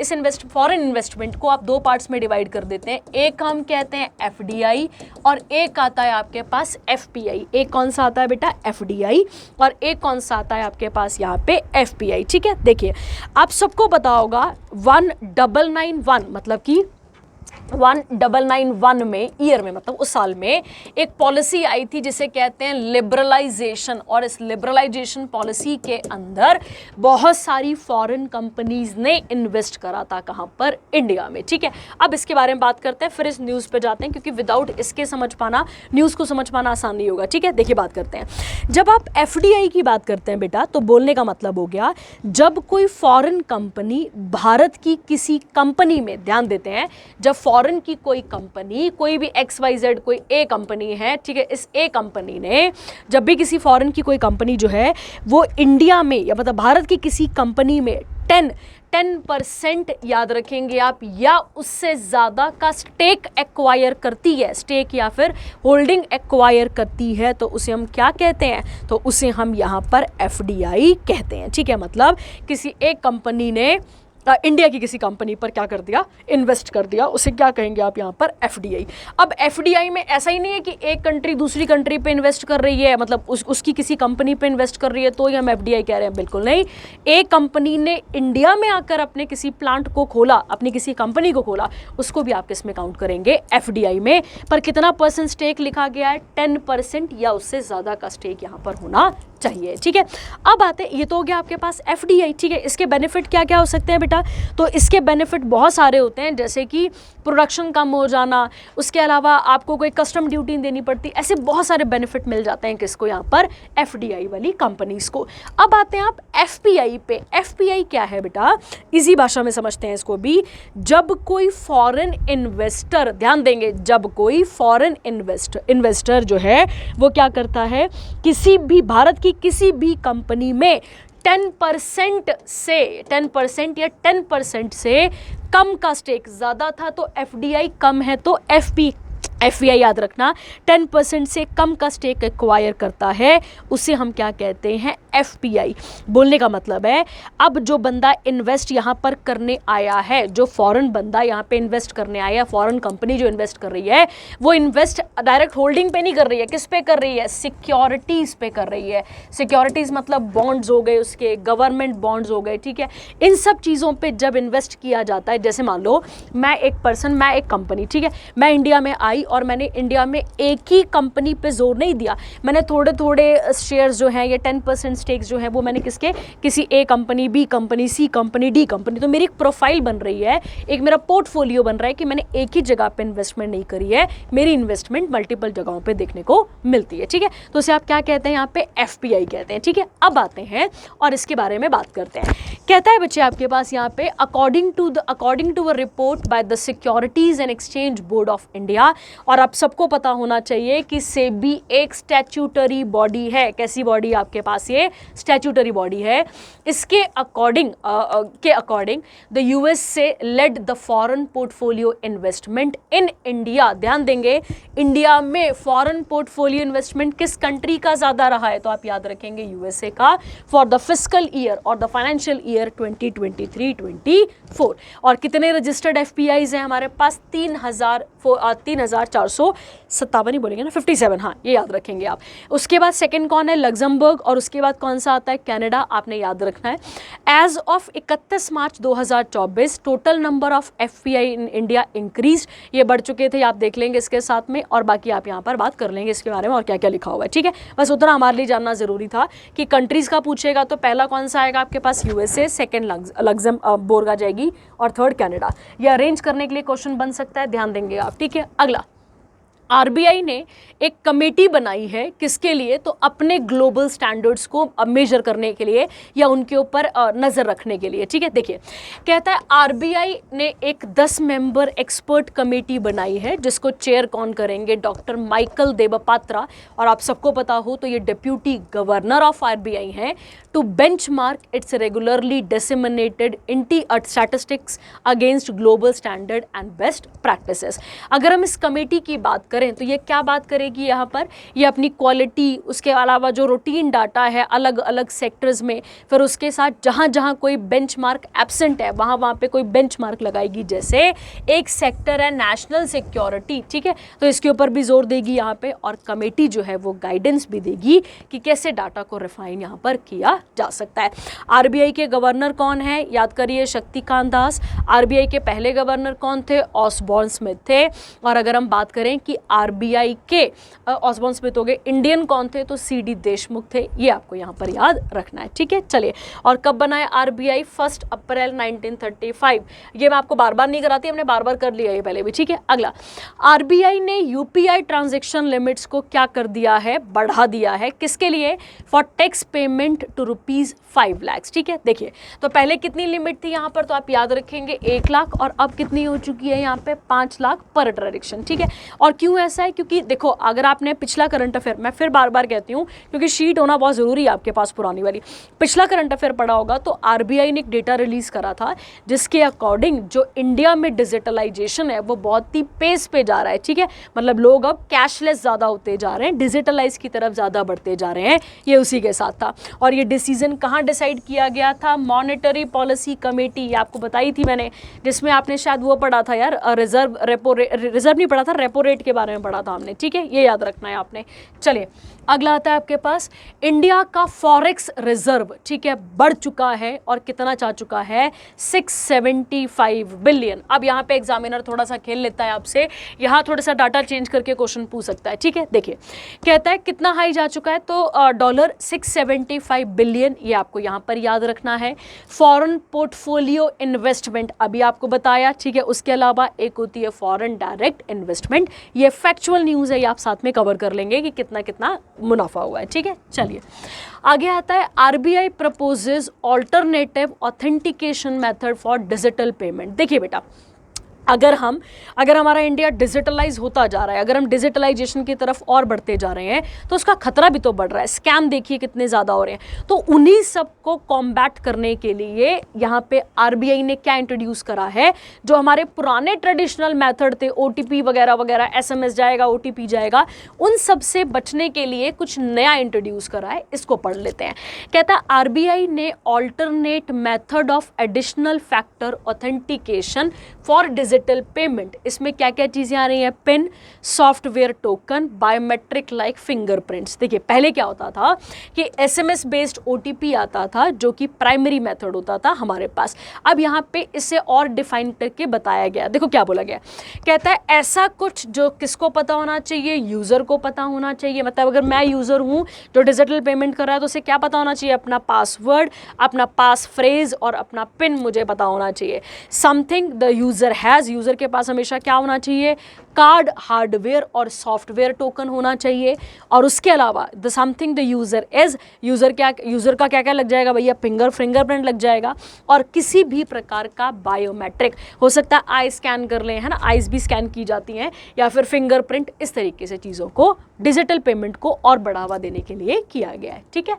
फॉरेन इन्वेस्टमेंट को आप दो पार्ट्स में डिवाइड कर देते हैं। एक हम कहते हैं FDI और एक आता है आपके पास FPI। एक कौन सा आता है बेटा, FDI, और एक कौन सा आता है आपके पास यहाँ पे FPI। ठीक है, देखिए आप सबको पता होगा 1991 मतलब कि 1991 में, ईयर में, मतलब उस साल में एक पॉलिसी आई थी जिसे कहते हैं लिबरलाइजेशन। और इस लिबरलाइजेशन पॉलिसी के अंदर बहुत सारी फॉरेन कंपनीज ने इन्वेस्ट करा था, कहां पर, इंडिया में। ठीक है, अब इसके बारे में बात करते हैं, फिर इस न्यूज़ पे जाते हैं, क्योंकि विदाउट इसके समझ पाना, न्यूज़ को समझ पाना आसान नहीं होगा। ठीक है, देखिए बात करते हैं। जब आप FDI की बात करते हैं बेटा, तो बोलने का मतलब हो गया जब कोई फॉरेन कंपनी भारत की किसी कंपनी में, ध्यान देते हैं, जब फॉरेन की कोई कंपनी, कोई भी XYZ कोई A कंपनी है, ठीक है, इस A कंपनी ने जब भी किसी फॉरेन की कोई कंपनी जो है वो इंडिया में, या मतलब भारत की किसी कंपनी में 10% याद रखेंगे आप, या उससे ज़्यादा का स्टेक एक्वायर करती है, स्टेक या फिर होल्डिंग एक्वायर करती है, तो उसे हम क्या कहते हैं, तो उसे हम यहाँ पर FDI कहते हैं। ठीक है, मतलब किसी एक कंपनी ने इंडिया की किसी कंपनी पर क्या कर दिया, इन्वेस्ट कर दिया, उसे क्या कहेंगे आप यहाँ पर एफडीआई। अब एफडीआई में ऐसा ही नहीं है कि एक कंट्री दूसरी कंट्री पे इन्वेस्ट कर रही है, मतलब उसकी किसी कंपनी पे इन्वेस्ट कर रही है तो ही हम एफडीआई कह रहे हैं, बिल्कुल नहीं। एक कंपनी ने इंडिया में आकर अपने किसी प्लांट को खोला, अपनी किसी कंपनी को खोला, उसको भी आप किस में काउंट करेंगे, एफडीआई में। पर कितना परसेंट स्टेक लिखा गया है, 10% या उससे ज़्यादा का स्टेक यहाँ पर होना चाहिए, ठीक है। अब आते, ये तो हो गया आपके पास एफडीआई, ठीक है। इसके बेनिफिट क्या क्या हो सकते हैं बेटा, तो इसके बेनिफिट बहुत सारे होते हैं, जैसे कि प्रोडक्शन कम हो जाना, उसके अलावा आपको कोई कस्टम ड्यूटी देनी पड़ती, ऐसे बहुत सारे बेनिफिट मिल जाते हैं किसको, यहाँ पर एफडीआई वाली कंपनीज को। अब आते हैं आप एफपीआई पे। एफपीआई क्या है बेटा, इजी भाषा में समझते हैं इसको भी। जब कोई फॉरेन इन्वेस्टर, ध्यान देंगे, जब कोई फॉरेन इन्वेस्टर जो है वो क्या करता है, किसी भी भारत की किसी भी कंपनी में 10% या 10% से कम का स्टेक, ज़्यादा था तो एफडीआई, कम है तो एफपीआई याद रखना, 10% से कम का स्टेक एक्वायर करता है, उसे हम क्या कहते हैं, एफपीआई। बोलने का मतलब है, अब जो बंदा इन्वेस्ट यहाँ पर करने आया है, जो फॉरेन बंदा यहाँ पे इन्वेस्ट करने आया, फॉरेन कंपनी जो इन्वेस्ट कर रही है, वो इन्वेस्ट डायरेक्ट होल्डिंग पे नहीं कर रही है, किस पे कर रही है, सिक्योरिटीज़ पे कर रही है। सिक्योरिटीज़ मतलब बॉन्ड्स हो गए, उसके गवर्नमेंट बॉन्ड्स हो गए, ठीक है। इन सब चीज़ों पे जब इन्वेस्ट किया जाता है, जैसे मान लो मैं एक पर्सन, मैं एक कंपनी, ठीक है, मैं इंडिया में आई और मैंने इंडिया में एक ही कंपनी पे जोर नहीं दिया, मैंने थोड़े थोड़े शेयर्स जो हैं, ये 10% स्टेक्स जो है वो मैंने किसके, किसी ए कंपनी, बी कंपनी, सी कंपनी, डी कंपनी, तो मेरी एक प्रोफाइल बन रही है, एक मेरा पोर्टफोलियो बन रहा है कि मैंने एक ही जगह पे इन्वेस्टमेंट नहीं करी है, मेरी इन्वेस्टमेंट मल्टीपल जगहों पे देखने को मिलती है, ठीक है। तो उसे आप क्या कहते हैं, यहाँ पे एफपीआई कहते हैं, ठीक है। अब आते हैं और इसके बारे में बात करते हैं। कहता है बच्चे आपके पास यहाँ पे, according to a report by the securities and exchange board of India, और आप सबको पता होना चाहिए कि सेबी एक स्टैट्यूटरी बॉडी है। कैसी बॉडी आपके पास, ये स्टैट्यूटरी बॉडी है। इसके according the USA led the foreign portfolio investment in India. ध्यान देंगे, इंडिया में फॉरेन पोर्टफोलियो इन्वेस्टमेंट किस कंट्री का ज्यादा रहा है, तो आप याद रखेंगे यूएसए का, फॉर द फिस्कल ईयर और द फाइनेंशियल ईयर 2023-24। और कितने रजिस्टर्ड एफपीआईज हैं हमारे पास, 3,457 ही बोलेंगे ना, 57, हाँ ये याद रखेंगे आप। उसके बाद सेकंड कौन है, लग्जमबर्ग, और उसके बाद कौन सा आता है, कनाडा, आपने याद रखना है। As of 31 March 2024 total number of FPI in India increase, ये बढ़ चुके थे, आप देख लेंगे इसके साथ में, और बाकी आप यहाँ पर बात कर लेंगे इसके बारे में और क्या क्या लिखा हुआ है, ठीक है। बस उतना हमारे लिए जानना जरूरी था कि कंट्रीज का पूछेगा तो पहला कौन सा आएगा आपके पास, यूएसए, सेकेंड लग्जमबर्ग आ जाएगी, और थर्ड कनाडा। ये अरेंज करने के लिए क्वेश्चन बन सकता है, ध्यान देंगे आप, ठीक है। अगला, आरबीआई ने एक कमेटी बनाई है, किसके लिए, तो अपने ग्लोबल स्टैंडर्ड्स को मेजर करने के लिए या उनके ऊपर नज़र रखने के लिए, ठीक है। देखिए, कहता है आरबीआई ने एक 10 मेंबर एक्सपर्ट कमेटी बनाई है, जिसको चेयर कौन करेंगे, डॉक्टर माइकल देबपात्रा, और आप सबको पता हो तो ये डिप्यूटी गवर्नर ऑफ आरबीआई हैं, to benchmark its regularly disseminated statistics against global standard and best practices. अगर हम इस कमेटी की बात करें तो ये क्या बात करेगी यहाँ पर, ये अपनी क्वालिटी, उसके अलावा जो रूटीन डाटा है अलग अलग सेक्टर्स में, फिर उसके साथ जहाँ जहाँ कोई बेंचमार्क एब्सेंट है वहाँ पे कोई बेंचमार्क लगाएगी। जैसे एक सेक्टर है नेशनल सिक्योरिटी, ठीक है, तो इसके ऊपर भी जोर देगी यहाँ पे, और कमेटी जो है वो गाइडेंस भी देगी कि कैसे डाटा को रिफाइन यहाँ पर किया जा सकता है। आरबीआई के गवर्नर कौन है, याद करिए, शक्तिकांत दास। आरबीआई के पहले गवर्नर कौन थे, ऑसबॉर्न स्मिथ थे। और अगर हम बात करें कि आरबीआई के ऑसबॉर्न स्मिथ हो गए, इंडियन कौन थे, तो सीडी देशमुख थे। ये आपको यहाँ पर याद रखना है, ठीक है। चलिए, और कब बनाया आरबीआई, 1 अप्रैल 1935। ये मैं आपको बार बार नहीं कराती, हमने बार बार कर लिया ये पहले भी, ठीक है। अगला, आरबीआई ने यूपीआई ट्रांजैक्शन लिमिट्स को क्या कर दिया है, बढ़ा दिया है, किसके लिए, for tax payment to ₹5 lakh, ठीक है। देखिए, तो पहले कितनी लिमिट थी यहाँ पर, तो आप याद रखेंगे 1 लाख, और अब कितनी हो चुकी है यहाँ पे 5 लाख पर ट्रांजैक्शन, ठीक है। और क्यों ऐसा है, क्योंकि देखो, अगर आपने पिछला करंट अफेयर, मैं फिर बार बार कहती हूँ क्योंकि शीट होना बहुत ज़रूरी है आपके पास पुरानी वाली, पिछला करंट अफेयर पढ़ा होगा तो आरबीआई ने एक डेटा रिलीज करा था जिसके अकॉर्डिंग जो इंडिया में डिजिटलाइजेशन है वो बहुत ही पेस पे जा रहा है, ठीक है। मतलब लोग अब कैशलेस ज़्यादा होते जा रहे हैं, डिजिटलाइज की तरफ ज़्यादा बढ़ते जा रहे हैं, ये उसी के साथ था। और ये डिसीजन कहाँ डिसाइड किया गया था? मॉनेटरी पॉलिसी कमेटी, ये आपको बताई थी मैंने, जिसमें आपने शायद वो पढ़ा था यार, रिजर्व नहीं पढ़ा था, रेपो रेट के बारे में पढ़ा था हमने, ठीक है, ये याद रखना है आपने। चलिए अगला आता है आपके पास, इंडिया का फॉरेक्स रिजर्व, ठीक है, बढ़ चुका है और कितना जा चुका है? 675 बिलियन। अब यहाँ पे एग्जामिनर थोड़ा सा खेल लेता है आपसे, यहाँ थोड़ा सा डाटा चेंज करके क्वेश्चन पूछ सकता है, ठीक है। देखिए कहता है कितना हाई जा चुका है, तो डॉलर 675 बिलियन, ये आपको यहाँ पर याद रखना है। फॉरेन पोर्टफोलियो इन्वेस्टमेंट अभी आपको बताया, ठीक है। उसके अलावा एक होती है फॉरेन डायरेक्ट इन्वेस्टमेंट, ये फैक्चुअल न्यूज़ है, ये आप साथ में कवर कर लेंगे कि कितना कितना मुनाफा हुआ है, ठीक है। चलिए आगे आता है, RBI proposes alternative authentication method for digital payment. देखिए बेटा, अगर हमारा इंडिया डिजिटलाइज होता जा रहा है, अगर हम डिजिटलाइजेशन की तरफ और बढ़ते जा रहे हैं, तो उसका खतरा भी तो बढ़ रहा है। स्कैम देखिए कितने ज़्यादा हो रहे हैं। तो उन्हीं सबको कॉम्बैट करने के लिए यहाँ पे आरबीआई ने क्या इंट्रोड्यूस करा है, जो हमारे पुराने ट्रेडिशनल मेथड थे, ओटीपी वगैरह वगैरह, एसएमएस जाएगा, ओटीपी जाएगा, उन सब से बचने के लिए कुछ नया इंट्रोड्यूस करा है। इसको पढ़ लेते हैं। कहता है आरबीआई ने alternate method of additional factor authentication for digital payment, इसमें क्या क्या चीज़ें आ रही हैं? Pin, software token, biometric like fingerprints. देखिए पहले क्या होता था कि एसएमएस बेस्ड ओटीपी आता था, जो कि प्राइमरी मेथड होता था हमारे पास। अब यहाँ पे इसे और डिफाइन करके बताया गया। देखो क्या बोला गया, कहता है ऐसा कुछ जो किसको पता होना चाहिए? यूज़र को पता होना चाहिए। मतलब अगर मैं यूज़र हूँ जो डिजिटल पेमेंट कर रहा है, तो उसे क्या पता होना चाहिए? अपना पासवर्ड, अपना पास फ्रेज और अपना पिन मुझे पता होना चाहिए। Something the user has, user के पास हमेशा क्या होना चाहिए? कार्ड, हार्डवेयर और सॉफ्टवेयर टोकन होना चाहिए। और उसके अलावा the something the user is, user का क्या क्या लग जाएगा भैया? फिंगरप्रिंट लग जाएगा। और किसी भी प्रकार का बायोमेट्रिक हो सकता है, आई स्कैन कर लें, है ना, आईज भी स्कैन की जाती हैं, या फिर फिंगरप्रिंट, इस तरीके से चीज़ों को डिजिटल पेमेंट को और बढ़ावा देने के लिए किया गया है, ठीक है।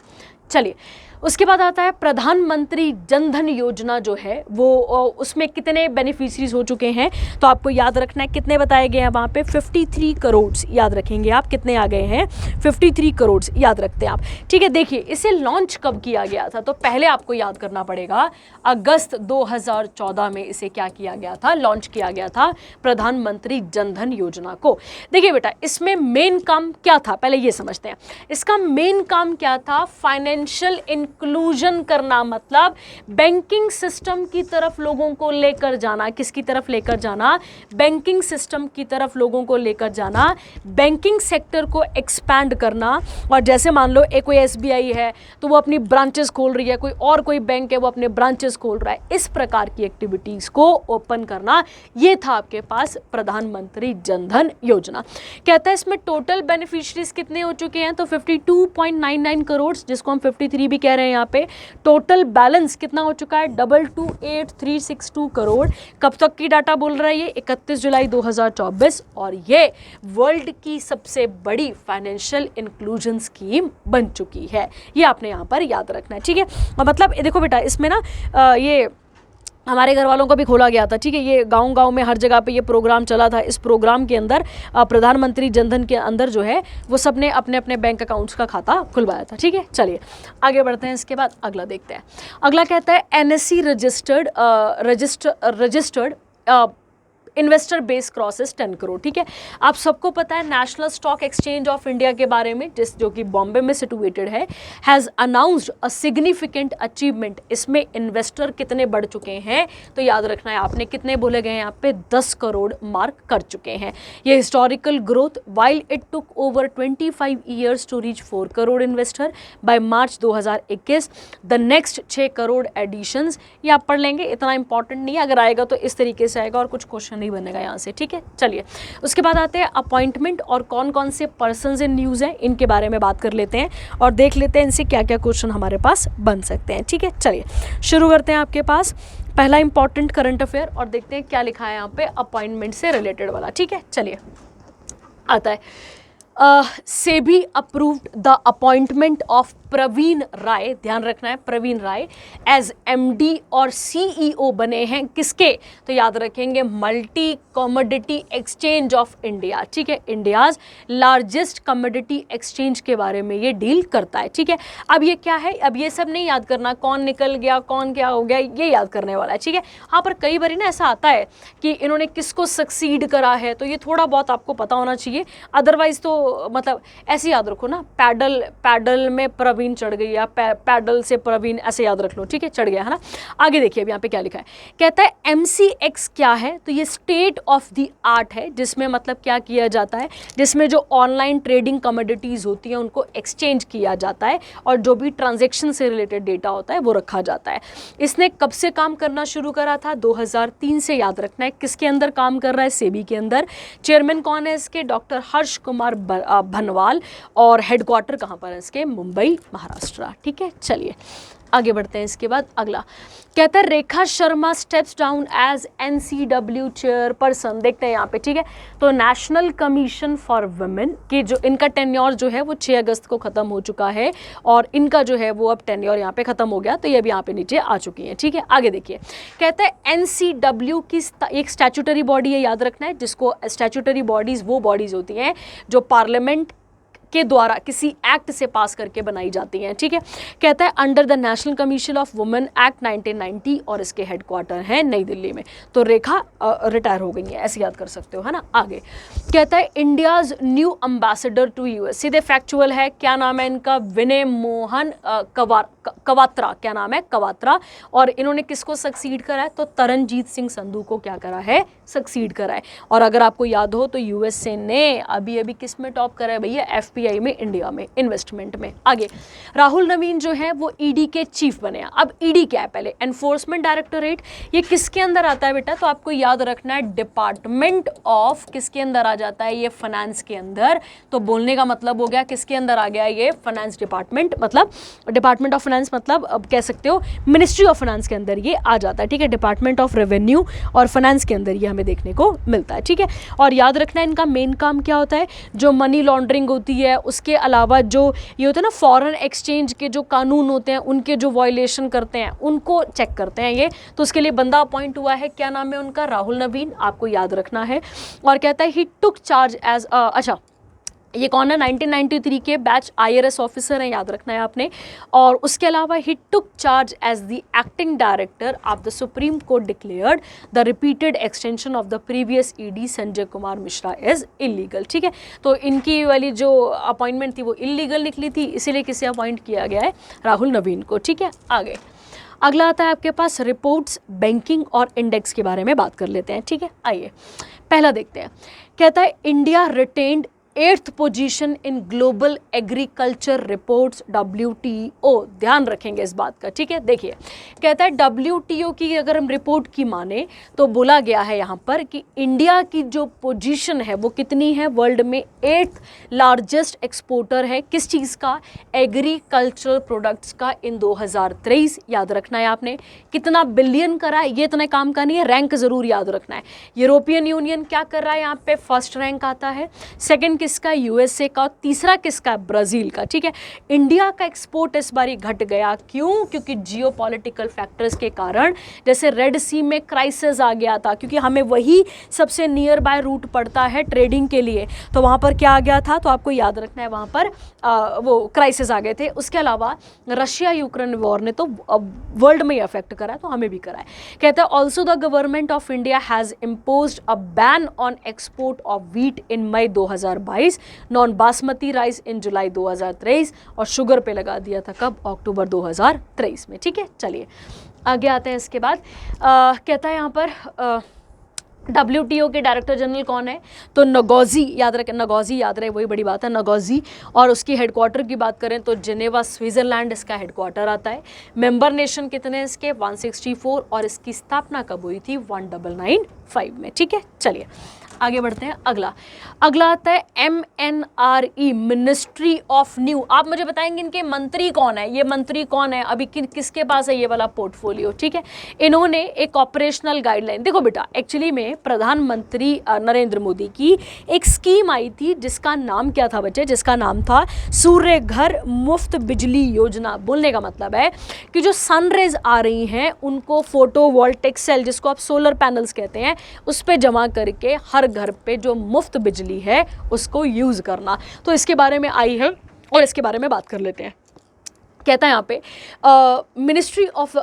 चलिए उसके बाद आता है प्रधानमंत्री जन धन योजना जो है वो, उसमें कितने बेनिफिशरीज हो चुके हैं, तो आपको याद रखना है कितने बताए गए हैं वहाँ पे? 53 करोड़ याद रखेंगे आप, कितने आ गए हैं? 53 करोड़ याद रखते हैं आप, ठीक है। देखिए इसे लॉन्च कब किया गया था, तो पहले आपको याद करना पड़ेगा, अगस्त 2014 में इसे क्या किया गया था? लॉन्च किया गया था प्रधानमंत्री जन धन योजना को। देखिए बेटा, इसमें मेन काम क्या था पहले ये समझते हैं। इसका मेन काम क्या था? फाइनेंशियल इंक्लूजन करना, मतलब बैंकिंग सिस्टम की तरफ लोगों को लेकर जाना। किसकी तरफ लेकर जाना? बैंकिंग सिस्टम की तरफ लोगों को लेकर जाना, बैंकिंग सेक्टर को एक्सपैंड करना। और जैसे मान लो एक कोई एसबीआई है तो वो अपनी ब्रांचेस खोल रही है, कोई बैंक है वो अपने ब्रांचेस खोल रहा है, इस प्रकार की एक्टिविटीज को ओपन करना, ये था आपके पास प्रधानमंत्री जन धन योजना। कहता है इसमें टोटल बेनिफिशरीज कितने हो चुके हैं, तो 52.99 करोड़, जिसको हम 53 भी कह रहे हैं यहाँ पे। टोटल बैलेंस कितना हो चुका है? 228362 करोड़। कब तक की डाटा बोल रहा है ये? 31 जुलाई 2024। और ये वर्ल्ड की सबसे बड़ी फाइनेंशियल इंक्लूजन स्कीम बन चुकी है, ये आपने यहाँ पर याद रखना है, ठीक है। और मतलब देखो बेटा, इसमें ना ये हमारे घर वालों को भी खोला गया था, ठीक है। ये गांव में हर जगह पे ये प्रोग्राम चला था। इस प्रोग्राम के अंदर प्रधानमंत्री जनधन के अंदर जो है वो सब ने अपने अपने बैंक अकाउंट्स का खाता खुलवाया था, ठीक है। चलिए आगे बढ़ते हैं, इसके बाद अगला देखते हैं। अगला कहता है NSC registered investor base crosses 10 crore, ठीक है। आप सबको पता है national stock exchange of India के बारे में, जो कि बॉम्बे में सिचुएटेड है, has announced a significant achievement. इसमें इन्वेस्टर कितने बढ़ चुके हैं, तो याद रखना है आपने, कितने बोले गए हैं यहाँ पे? 10 करोड़ मार्क कर चुके हैं। ये historical growth, while it took over 25 years to reach 4 crore investor by March 2021, the next 6 crore additions, ये आप पढ़ लेंगे, इतना इंपॉर्टेंट नहीं है। अगर आएगा तो इस तरीके से आएगा और कुछ क्वेश्चन नहीं बनेगा यहाँ से, ठीक है। चलिए उसके बाद आते हैं अपॉइंटमेंट, और कौन कौन से पर्सन्स इन न्यूज़ हैं इनके बारे में बात कर लेते हैं और देख लेते हैं इनसे क्या क्या क्वेश्चन हमारे पास बन सकते हैं, ठीक है। चलिए शुरू करते हैं। आपके पास पहला इंपॉर्टेंट करंट अफेयर और देखते हैं क्या लिखा है यहाँ पे अपॉइंटमेंट से रिलेटेड वाला, ठीक है। चलिए आता है SEBI approved the appointment of Praveen Rai, ध्यान रखना है प्रवीण राय, एज एमडी और सीईओ बने हैं किसके, तो याद रखेंगे multi commodity exchange of India, ठीक है, इंडियाज लार्जेस्ट कमोडिटी एक्सचेंज के बारे में ये डील करता है, ठीक है। अब ये क्या है, अब ये सब नहीं याद करना कौन निकल गया कौन क्या हो गया, ये याद करने वाला है, ठीक है। हाँ, पर कई बार ना ऐसा आता है कि इन्होंने किसको सक्सीड करा है, तो ये थोड़ा बहुत आपको पता होना चाहिए, अदरवाइज तो मतलब ऐसे याद रखो ना, पैडल में प्रवीण चढ़ गई या पैडल से प्रवीण, ऐसे याद रख लो, ठीक है, चढ़ गया है ना। आगे देखिए अब यहाँ पे क्या लिखा है, कहता है MCX क्या है, तो ये स्टेट ऑफ द आर्ट है, जिसमें मतलब क्या किया जाता है, जिसमें जो ऑनलाइन ट्रेडिंग कमोडिटीज होती हैं उनको एक्सचेंज किया जाता है और जो भी ट्रांजेक्शन से रिलेटेड डेटा होता है वो रखा जाता है। इसने कब से काम करना शुरू करा था, 2003 से, याद रखना है। किसके अंदर काम कर रहा है, सेबी के अंदर। चेयरमैन कौन है इसके, डॉक्टर हर्ष कुमार भनवाल, और हेडक्वार्टर कहाँ पर है इसके, मुंबई महाराष्ट्र, ठीक है। चलिए आगे बढ़ते हैं। इसके बाद अगला कहता है Rekha Sharma steps down as NCW chairperson, देखते हैं यहाँ पे, ठीक है। तो नेशनल कमीशन फॉर वुमेन की जो इनका टेन्योर जो है वो 6 अगस्त को ख़त्म हो चुका है और इनका जो है वो अब टेन्योर यहाँ पे ख़त्म हो गया, तो ये अब यहाँ पे नीचे आ चुकी है, ठीक है। आगे देखिए, कहता है NCW की एक स्टैट्यूटरी बॉडी है, याद रखना है, जिसको स्टैट्यूटरी बॉडीज़ वो बॉडीज़ होती हैं जो पार्लियामेंट के द्वारा किसी एक्ट से पास करके बनाई जाती हैं, ठीक है। कहता है under the national commission of women act 1990 और इसके हेडक्वार्टर हैं नई दिल्ली में। तो रेखा रिटायर हो गई है, ऐसे याद कर सकते हो, है ना। आगे कहता है India's new ambassador to US, सीधे फैक्चुअल है, क्या नाम है इनका, विनय मोहन कवात्रा, क्या नाम है, कवात्रा। और इन्होंने किसको सक्सीड करा है, तो तरनजीत सिंह संधू को क्या करा है, सक्सीड करा है। और अगर आपको याद हो तो USA ने अभी अभी किस में टॉप करा है भैया, FPI में, इंडिया में इन्वेस्टमेंट में। आगे राहुल नवीन जो है वो ED के चीफ बने हैं। अब ED क्या है, पहले एनफोर्समेंट डायरेक्टोरेट, ये किसके अंदर आता है बेटा, तो आपको याद रखना है डिपार्टमेंट ऑफ, किसके अंदर आ जाता है, ये फाइनेंस के अंदर। तो बोलने का मतलब हो गया किसके अंदर आ गया, ये फाइनेंस डिपार्टमेंट, मतलब डिपार्टमेंट ऑफ फाइनेंस, मतलब अब कह सकते हो मिनिस्ट्री ऑफ फाइनेंस के अंदर ये आ जाता है, ठीक है। डिपार्टमेंट ऑफ रेवेन्यू और फाइनेंस के अंदर ये हमें देखने को मिलता है, ठीक है। और याद रखना है इनका मेन काम क्या होता है, जो मनी लॉन्ड्रिंग होती है, उसके अलावा जो ये होता है ना फॉरेन एक्सचेंज के जो कानून होते हैं उनके जो वायलेशन करते हैं उनको चेक करते हैं ये। तो उसके लिए बंदा अपॉइंट हुआ है, क्या नाम है उनका, राहुल नवीन, आपको याद रखना है। और कहता है ही टुक चार्ज एज, अच्छा ये कौन है, 1993 के बैच IRS ऑफिसर हैं, याद रखना है आपने। और उसके अलावा he took charge as the acting director of the supreme court declared the repeated extension of the previous ED Sanjay Kumar Mishra is illegal, ठीक है। तो इनकी वाली जो अपॉइंटमेंट थी वो इलीगल निकली थी, इसीलिए किसे अपॉइंट किया गया है, राहुल नवीन को, ठीक है। आगे अगला आता है आपके पास रिपोर्ट्स, बैंकिंग और इंडेक्स के बारे में बात कर लेते हैं, ठीक है। आइए पहला देखते हैं। कहता है India retained 8th position in global agriculture reports WTO, ध्यान रखेंगे इस बात का, ठीक है। देखिए कहता है WTO की अगर हम रिपोर्ट की माने तो बोला गया है यहाँ पर कि इंडिया की जो पोजीशन है वो कितनी है, वर्ल्ड में 8th लार्जेस्ट एक्सपोर्टर है, किस चीज़ का, एग्रीकल्चरल प्रोडक्ट्स का इन 2023। याद रखना है आपने, कितना बिलियन करा है, ये इतने काम का नहीं है, रैंक ज़रूर याद रखना है। यूरोपियन यूनियन क्या कर रहा है, यहाँ पे फर्स्ट रैंक आता है, सेकेंड किसका, USA का, तीसरा किसका, ब्राज़ील का, ठीक है। इंडिया का एक्सपोर्ट इस बारी घट गया, क्यों, क्योंकि जियोपॉलिटिकल फैक्टर्स के कारण, जैसे रेड सी में क्राइसिस आ गया था, क्योंकि हमें वही सबसे नियर बाय रूट पड़ता है ट्रेडिंग के लिए, तो वहाँ पर क्या आ गया था, तो आपको याद रखना है वहाँ पर वो क्राइसिस आ गए थे। उसके अलावा रशिया यूक्रेन वॉर ने तो वर्ल्ड में ही अफेक्ट करा है, तो हमें भी करा है। कहता है also the government of India has imposed a ban on export of wheat in May 2022, non basmati rice in July 2023 और शुगर पे लगा दिया था कब, अक्टूबर 2023 में, ठीक है। चलिए आगे आते हैं। इसके बाद कहता है यहाँ पर WTO के डायरेक्टर जनरल कौन है, तो नगोजी, याद रखें, नगोजी याद रहे, वही बड़ी बात है, नगोजी। और उसकी हेडक्वार्टर की बात करें तो जिनेवा स्विट्ज़रलैंड इसका हेडक्वार्टर आता है। मेंबर नेशन कितने हैं इसके, 164, और इसकी स्थापना कब हुई थी, 1995 में, ठीक है। चलिए आगे बढ़ते हैं। अगला आता है MNRE, मिनिस्ट्री ऑफ न्यू। आप मुझे बताएंगे इनके मंत्री कौन है, ये मंत्री कौन है, अभी किसके पास है ये वाला पोर्टफोलियो, ठीक है। इन्होंने एक ऑपरेशनल गाइडलाइन, देखो बेटा एक्चुअली में प्रधानमंत्री नरेंद्र मोदी की एक स्कीम आई थी जिसका नाम क्या था बच्चे, जिसका नाम था सूर्य घर मुफ्त बिजली योजना। बोलने का मतलब है कि जो सनरेज आ रही हैं उनको फोटोवोल्टिक सेल, जिसको आप सोलर पैनल्स कहते हैं, उस पर जमा करके हर घर पे जो मुफ्त बिजली है उसको यूज करना। तो इसके बारे में आई है और इसके बारे में बात कर लेते हैं। कहता है यहाँ पे ministry of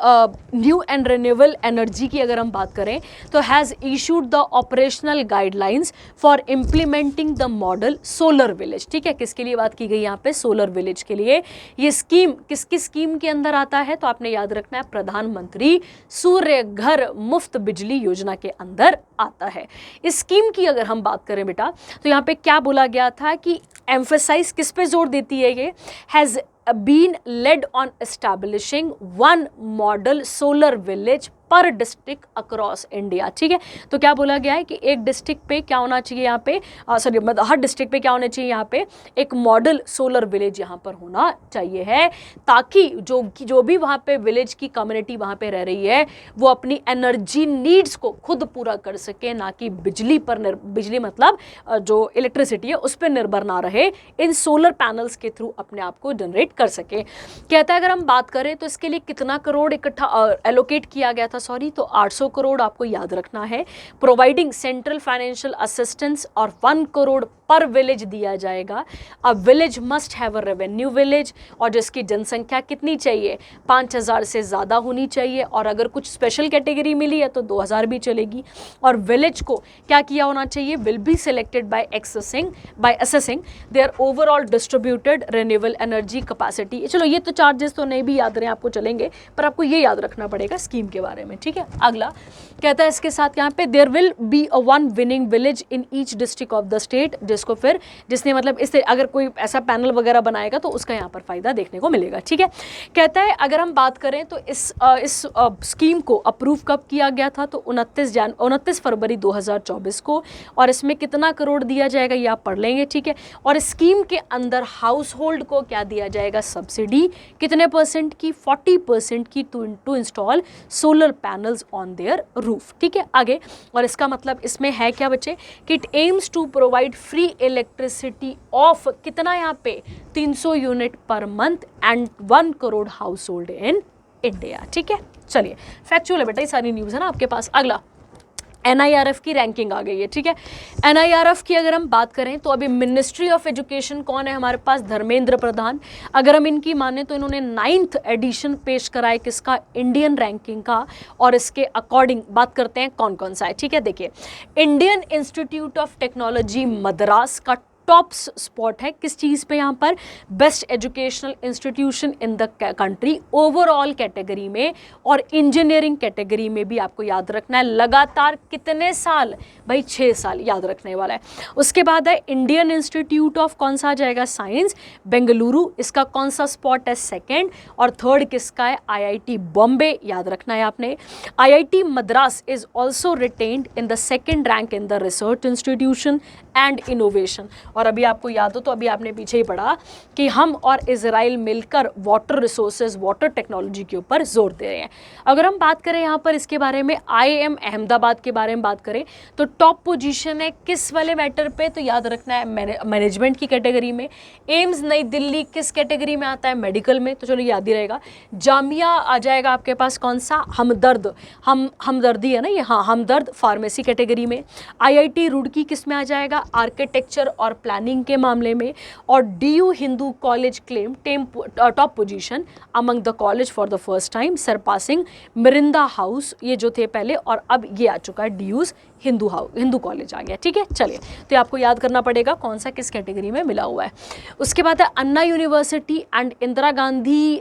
new and renewable energy की अगर हम बात करें तो has issued the operational guidelines for implementing the model solar village. ठीक है, किसके लिए बात की गई यहाँ पे, सोलर विलेज के लिए। ये स्कीम किसकी स्कीम के अंदर आता है, तो आपने याद रखना है प्रधानमंत्री सूर्य घर मुफ्त बिजली योजना के अंदर आता है। इस स्कीम की अगर हम बात करें बेटा तो यहाँ पे क्या बोला गया था कि एम्फेसाइज किस पे जोर देती है, ये has been led on establishing one model solar village पर डिस्ट्रिक्ट अक्रॉस इंडिया। ठीक है, तो क्या बोला गया है कि एक डिस्ट्रिक्ट पे क्या होना चाहिए यहाँ पे, सॉरी मतलब हर डिस्ट्रिक्ट पे क्या होना चाहिए यहाँ पे, एक मॉडल सोलर विलेज यहाँ पर होना चाहिए है, ताकि जो भी वहाँ पे विलेज की कम्युनिटी वहाँ पे रह रही है वो अपनी एनर्जी नीड्स को खुद पूरा कर सके, ना कि बिजली पर बिजली मतलब जो इलेक्ट्रिसिटी है उस पर निर्भर ना रहे, इन सोलर पैनल्स के थ्रू अपने आप को जनरेट कर सके। कहता है अगर हम बात करें तो इसके लिए कितना करोड़ इकट्ठा एलोकेट किया गया था, तो 800 करोड़ आपको याद रखना है। प्रोवाइडिंग सेंट्रल फाइनेंशियल असिस्टेंस और 1 करोड़ पर विलेज दिया जाएगा। अब village must have a revenue village, और जिसकी जनसंख्या कितनी चाहिए, 5000 से ज़्यादा होनी चाहिए, और अगर कुछ स्पेशल कैटेगरी मिली है तो 2000 भी चलेगी। और विलेज को क्या किया होना चाहिए, will be selected by assessing their overall distributed renewable energy capacity. चलो ये तो चार्जेस तो नहीं भी याद रहे आपको चलेंगे, पर आपको ये याद रखना पड़ेगा स्कीम के बारे में। ठीक है, अगला कहता है इसके साथ यहाँ पे there will be a one winning village in each district of the state, जिसको फिर जिसने मतलब इससे अगर कोई ऐसा पैनल वगैरह बनाएगा तो उसका यहाँ पर फायदा देखने को मिलेगा। ठीक है, कहता है अगर हम बात करें तो इस स्कीम को अप्रूव कब किया गया था, तो 29 फरवरी 2024 को, और इसमें कितना करोड़ दिया जाएगा ये आप पढ़ लेंगे। ठीक है, और स्कीम के अंदर हाउस होल्ड को क्या दिया जाएगा, सब्सिडी कितने परसेंट की, 40% की to install solar panels on their roof. ठीक है, आगे, और इसका मतलब इसमें है क्या बच्चे कि it aims to provide free electricity of कितना यहाँ पे 300 unit per month and 1 crore household in India. ठीक है, चलिए फैक्चुअल है बेटा, ये सारी न्यूज़ है ना आपके पास। अगला NIRF की रैंकिंग आ गई है। ठीक है, NIRF की अगर हम बात करें तो अभी मिनिस्ट्री ऑफ एजुकेशन कौन है हमारे पास, धर्मेंद्र प्रधान। अगर हम इनकी माने तो इन्होंने 9th एडिशन पेश करा है किसका, इंडियन रैंकिंग का, और इसके अकॉर्डिंग बात करते हैं कौन कौन सा है। ठीक है, देखिए Indian institute of technology Madras का टॉप स्पॉट है किस चीज़ पे, यहाँ पर best educational institution in the country overall category में, और इंजीनियरिंग कैटेगरी में भी आपको याद रखना है लगातार कितने साल भाई, 6 साल याद रखने वाला है। उसके बाद है इंडियन इंस्टीट्यूट ऑफ कौन सा आ जाएगा, साइंस बेंगलुरु, इसका कौन सा स्पॉट है, 2nd, और 3rd किसका है, IIT बॉम्बे, याद रखना है आपने। IIT Madras is also retained in the 2nd rank in the research institution and innovation. और अभी आपको याद हो तो अभी आपने पीछे ही पढ़ा कि हम और इजराइल मिलकर वाटर रिसोर्सेज, वाटर टेक्नोलॉजी के ऊपर जोर दे रहे हैं। अगर हम बात करें यहाँ पर इसके बारे में, IIM अहमदाबाद के बारे में बात करें तो टॉप पोजीशन है किस वाले मैटर पे, तो याद रखना है मैनेजमेंट की कैटेगरी में। एम्स नई दिल्ली किस कैटेगरी में आता है, मेडिकल में, तो चलो याद ही रहेगा। जामिया आ जाएगा आपके पास कौन सा, हमदर्दी है ना ये, हाँ हमदर्द फार्मेसी कैटेगरी में। IIT रुड़की किस में आ जाएगा, आर्किटेक्चर और प्लानिंग के मामले में। और DU Hindu college claim top position among the college for the first time, surpassing Miranda house, ये जो थे पहले, और अब ये आ चुका है DU's हिंदू कॉलेज आ गया। ठीक है, चलिए तो आपको याद करना पड़ेगा कौन सा किस कैटेगरी में मिला हुआ है। उसके बाद है अन्ना यूनिवर्सिटी एंड इंदिरा गांधी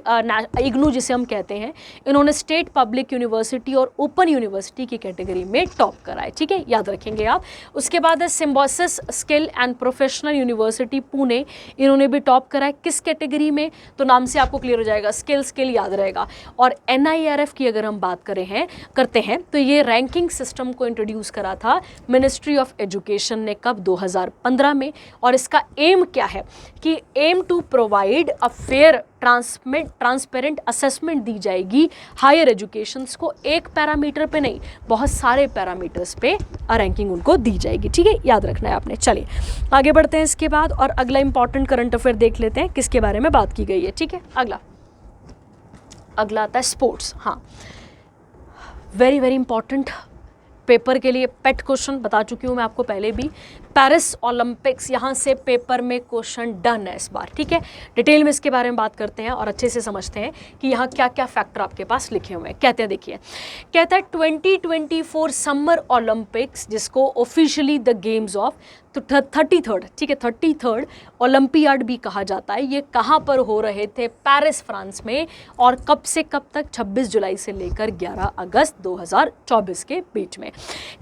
इग्नू जिसे हम कहते हैं, इन्होंने स्टेट पब्लिक यूनिवर्सिटी और ओपन यूनिवर्सिटी की कैटेगरी में टॉप करा है। ठीक है, याद रखेंगे आप। उसके बाद है Symbiosis skill and professional national university Pune, इन्होंने भी टॉप करा है। किस कैटेगरी में, तो नाम से आपको क्लियर हो जाएगा, स्किल याद रहेगा। और NIRF की अगर हम बात करते हैं तो ये रैंकिंग सिस्टम को इंट्रोड्यूस करा था मिनिस्ट्री ऑफ एजुकेशन ने, कब, 2015 में। और इसका एम क्या है कि aim to provide a fair transparent assessment दी जाएगी हायर एजुकेशंस को, एक पैरामीटर पे नहीं, बहुत सारे पैरामीटर्स पे रैंकिंग उनको दी जाएगी। ठीक है, याद रखना है आपने। चलिए आगे बढ़ते हैं इसके बाद, और अगला इंपॉर्टेंट करंट अफेयर देख लेते हैं किसके बारे में बात की गई है। ठीक है, अगला आता है स्पोर्ट्स। हाँ, वेरी वेरी इंपॉर्टेंट, पेपर के लिए पेट क्वेश्चन, बता चुकी हूँ मैं आपको पहले भी। पेरिस ओलंपिक्स, यहाँ से पेपर में क्वेश्चन डन है इस बार। ठीक है, डिटेल में इसके बारे में बात करते हैं और अच्छे से समझते हैं कि यहाँ क्या क्या फैक्टर आपके पास लिखे हुए हैं। कहते हैं, देखिए, कहता है 2024 समर ओलंपिक्स, जिसको officially the games of 33rd, ठीक है, 33rd ओलंपियाड भी कहा जाता है, ये कहाँ पर हो रहे थे, पेरिस फ्रांस में। और कब से कब तक, 26 जुलाई से लेकर 11 अगस्त 2024 के बीच में।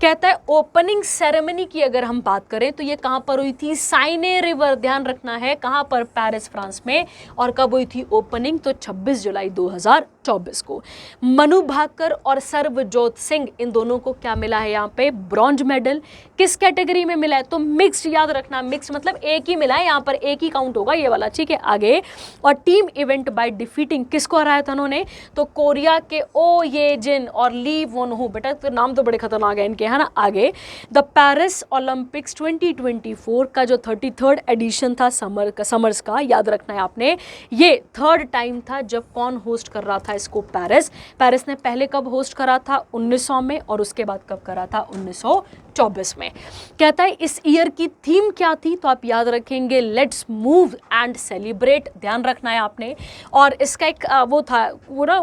कहता है ओपनिंग सेरेमनी की अगर हम बात करें तो ये कहाँ पर हुई थी, साइने रिवर, ध्यान रखना है, कहाँ पर, पेरिस फ्रांस में। और कब हुई थी ओपनिंग, तो 26 जुलाई 2024 को। मनु भाकर और सर्वजोत सिंह, इन दोनों को क्या मिला है यहाँ पे, ब्रॉन्ज मेडल। किस कैटेगरी में मिला है, तो मिक्स्ड, याद रखना, मिक्स्ड मतलब एक ही मिला है, यहाँ पर एक ही काउंट होगा ये वाला। ठीक है, आगे, और टीम इवेंट बाय डिफीटिंग, किसको हराया था उन्होंने, तो कोरिया के ओ ये जिन और ली वोन हो, बेटा तो नाम तो बड़े खतरनाक है इनके, है ना। आगे, द पेरिस ओलंपिक्स 2024 का जो 33rd एडिशन था समर्स का, याद रखना है आपने, ये 3rd टाइम था जब कौन होस्ट कर रहा था इसको, पेरिस ने पहले कब होस्ट करा था, 1900 में, और उसके बाद कब करा था, 1924 में। कहता है इस ईयर की थीम क्या थी, तो आप याद रखेंगे, लेट्स मूव एंड सेलिब्रेट, ध्यान रखना है आपने। और इसका एक वो था, वो ना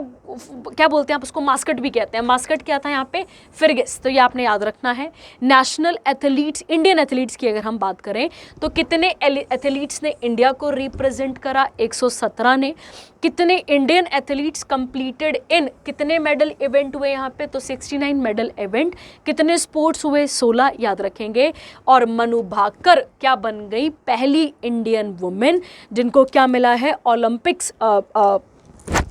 क्या बोलते हैं आप उसको, मास्कट भी कहते हैं, मास्कट क्या था यहाँ पे, फिरगिस, तो ये आपने याद रखना है। नेशनल एथलीट्स, इंडियन एथलीट्स की अगर हम बात करें तो कितने एथलीट्स ने इंडिया को रिप्रेजेंट करा, 117 ने। कितने इंडियन एथलीट्स कंप्लीटेड इन, कितने मेडल इवेंट हुए यहाँ पे, तो 69 मेडल इवेंट। कितने स्पोर्ट्स हुए, 16, याद रखेंगे। और मनु भाकर क्या बन गई, पहली इंडियन वुमेन जिनको क्या मिला है, ओलंपिक्स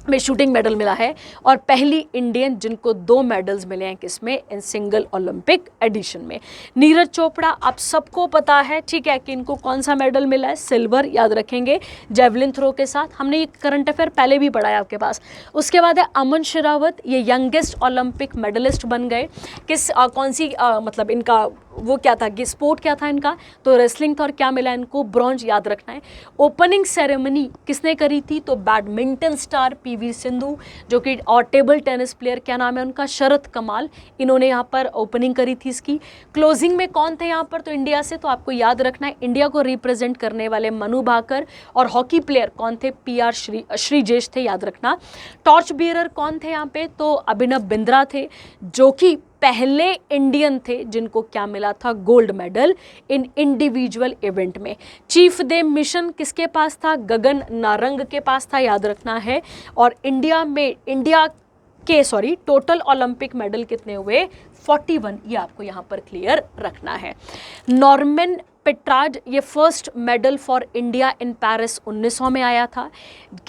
में शूटिंग मेडल मिला है, और पहली इंडियन जिनको 2 मेडल्स मिले हैं, किसमें, इन सिंगल ओलंपिक एडिशन में। नीरज चोपड़ा, आप सबको पता है, ठीक है, कि इनको कौन सा मेडल मिला है, सिल्वर, याद रखेंगे, जेवलिन थ्रो के साथ। हमने ये करंट अफेयर पहले भी पढ़ा है आपके पास। उसके बाद है अमन शेरावत, ये यंगेस्ट ओलंपिक मेडलिस्ट बन गए। किस कौन सी मतलब इनका वो क्या था, स्पोर्ट क्या था इनका, तो रेसलिंग था, और क्या मिला इनको, ब्रॉन्ज, याद रखना है। ओपनिंग सेरेमनी किसने करी थी, तो बैडमिंटन स्टार PV सिंधु, जो कि, और टेबल टेनिस प्लेयर, क्या नाम है उनका, शरत कमाल, इन्होंने यहाँ पर ओपनिंग करी थी इसकी। क्लोजिंग में कौन थे यहाँ पर, तो इंडिया से, तो आपको याद रखना है, इंडिया को रिप्रेजेंट करने वाले मनु भाकर, और हॉकी प्लेयर कौन थे, PR श्रीजेश थे, याद रखना। टॉर्च बियरर कौन थे यहाँ पे, तो अभिनव बिंद्रा थे, जो कि पहले इंडियन थे जिनको क्या मिला था, gold medal in individual event में। चीफ दे मिशन किसके पास था, गगन नारंग के पास था, याद रखना है। और इंडिया के टोटल ओलंपिक मेडल कितने हुए, 41, ये आपको यहाँ पर क्लियर रखना है। नॉर्मन पेट्राज, ये first medal for India in Paris 1900 में आया था।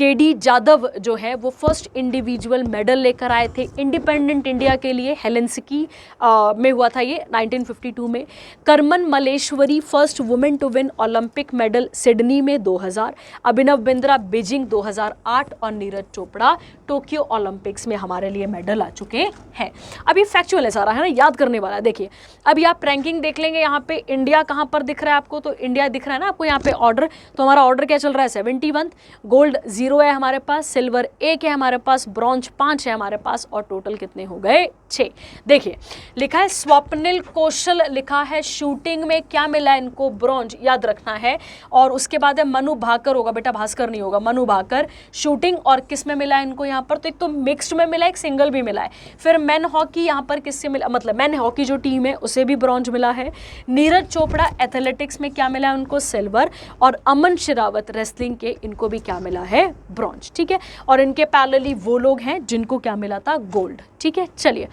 KD जादव जो है वो फर्स्ट इंडिविजुअल मेडल लेकर आए थे इंडिपेंडेंट इंडिया के लिए, हेलेंसिकी में हुआ था ये 1952 में। Karnam Malleswari first women to win Olympic medal Sydney में 2000। अभिनव बिंद्रा बीजिंग 2008, और नीरज चोपड़ा टोक्यो ओलंपिक्स में हमारे लिए मेडल आ चुके हैं। अब ये फैक्चुअल है सारा, है ना, याद करने वाला है। देखिए अभी आप रैंकिंग देख लेंगे, यहाँ पे इंडिया कहाँ पर दिख रहा है आपको, तो इंडिया दिख रहा है ना आपको यहाँ पे ऑर्डर, तो हमारा ऑर्डर क्या चल रहा है, 71, गोल्ड 0 है हमारे पास, सिल्वर 1 है हमारे पास, ब्रॉन्ज 5 है हमारे पास, और टोटल कितने हो गए, 6। देखिए लिखा है स्वप्निल कौशल, लिखा है शूटिंग में क्या मिला है इनको, ब्रॉन्ज, याद रखना है। और उसके बाद है मनु भाकर, होगा बेटा, भास्कर नहीं होगा, मनु भाकर शूटिंग, और किस में मिला है इनको यहाँ पर, तो एक तो मिक्स्ड में मिला है, एक सिंगल भी मिला है। फिर मेन हॉकी यहाँ पर किससे मिला, मतलब मेन हॉकी जो टीम है उसे भी ब्रॉन्ज मिला है। नीरज चोपड़ा एथलेटिक्स एथलेटिक्स में क्या मिला है उनको, सिल्वर, और अमन शिरावत रेसलिंग के, इनको भी क्या मिला है, ब्रॉन्ज, ठीक है। और इनके पैरेलली वो लोग हैं जिनको क्या मिला था, गोल्ड, ठीक है। चलिए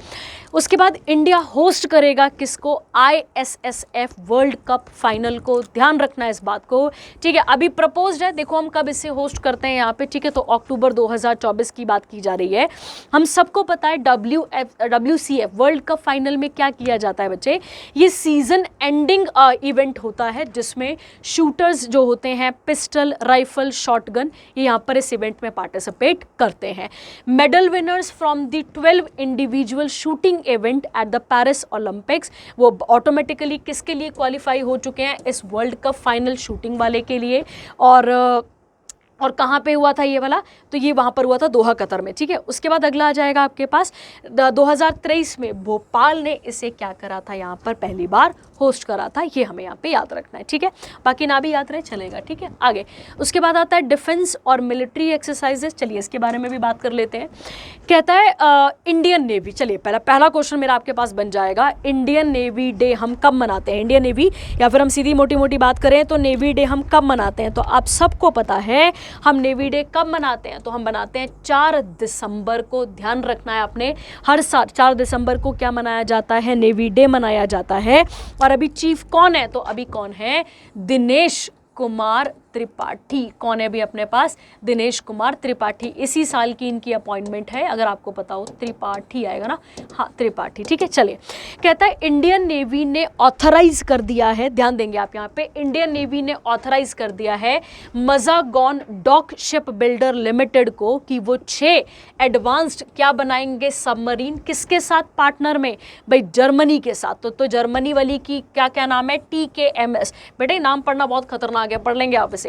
उसके बाद इंडिया होस्ट करेगा किसको, ISSF वर्ल्ड कप फाइनल को, ध्यान रखना है इस बात को, ठीक है। अभी प्रपोज्ड है, देखो हम कब इसे होस्ट करते हैं यहाँ पे, ठीक है, तो अक्टूबर 2024 की बात की जा रही है। हम सबको पता है WCF वर्ल्ड कप फाइनल में क्या किया जाता है बच्चे, ये सीजन एंडिंग इवेंट होता है जिसमें शूटर्स जो होते हैं, पिस्टल, राइफल, शॉटगन, ये यहाँ पर इस इवेंट में पार्टिसिपेट करते हैं। Medal winners from the 12 individual shooting event at the Paris Olympics, वो ऑटोमेटिकली किसके लिए क्वालिफाई हो चुके हैं, इस वर्ल्ड कप फाइनल शूटिंग वाले के लिए। और कहाँ पे हुआ था ये वाला, तो ये वहाँ पर हुआ था दोहा कतर में, ठीक है। उसके बाद अगला आ जाएगा आपके पास 2023 में भोपाल ने इसे क्या करा था, यहाँ पर पहली बार होस्ट करा था, ये हमें यहाँ पे याद रखना है, ठीक है। बाकी ना भी याद रहे चलेगा, ठीक है। आगे उसके बाद आता है डिफेंस और मिलिट्री एक्सरसाइजेस, चलिए इसके बारे में भी बात कर लेते हैं। कहता है इंडियन नेवी, चलिए पहला क्वेश्चन मेरा आपके पास बन जाएगा, इंडियन नेवी डे हम कब मनाते हैं, इंडियन नेवी, या फिर हम सीधी मोटी मोटी बात करें तो नेवी डे हम कब मनाते हैं, तो आप सबको पता है हम नेवी डे कब मनाते हैं, तो हम मनाते हैं 4 दिसंबर को, ध्यान रखना है आपने, हर साल 4 दिसंबर को क्या मनाया जाता है, नेवी डे मनाया जाता है। और अभी चीफ कौन है, तो अभी कौन है, दिनेश कुमार त्रिपाठी, कौन है अभी अपने पास, दिनेश कुमार त्रिपाठी, इसी साल की इनकी अपॉइंटमेंट है, अगर आपको पता हो, त्रिपाठी आएगा ना, हाँ त्रिपाठी, ठीक है। चलिए कहता है इंडियन नेवी ने ऑथराइज कर दिया है, ध्यान देंगे आप यहाँ पे, इंडियन नेवी ने ऑथराइज कर दिया है मजागॉन डॉक शिप बिल्डर लिमिटेड को कि वो 6 एडवांस्ड क्या बनाएंगे, सबमरीन, किसके साथ पार्टनर में, भाई जर्मनी के साथ। तो जर्मनी वाली की क्या क्या नाम है, TKMS, बेटे नाम पढ़ना बहुत खतरनाक है, पढ़ लेंगे आप इसे।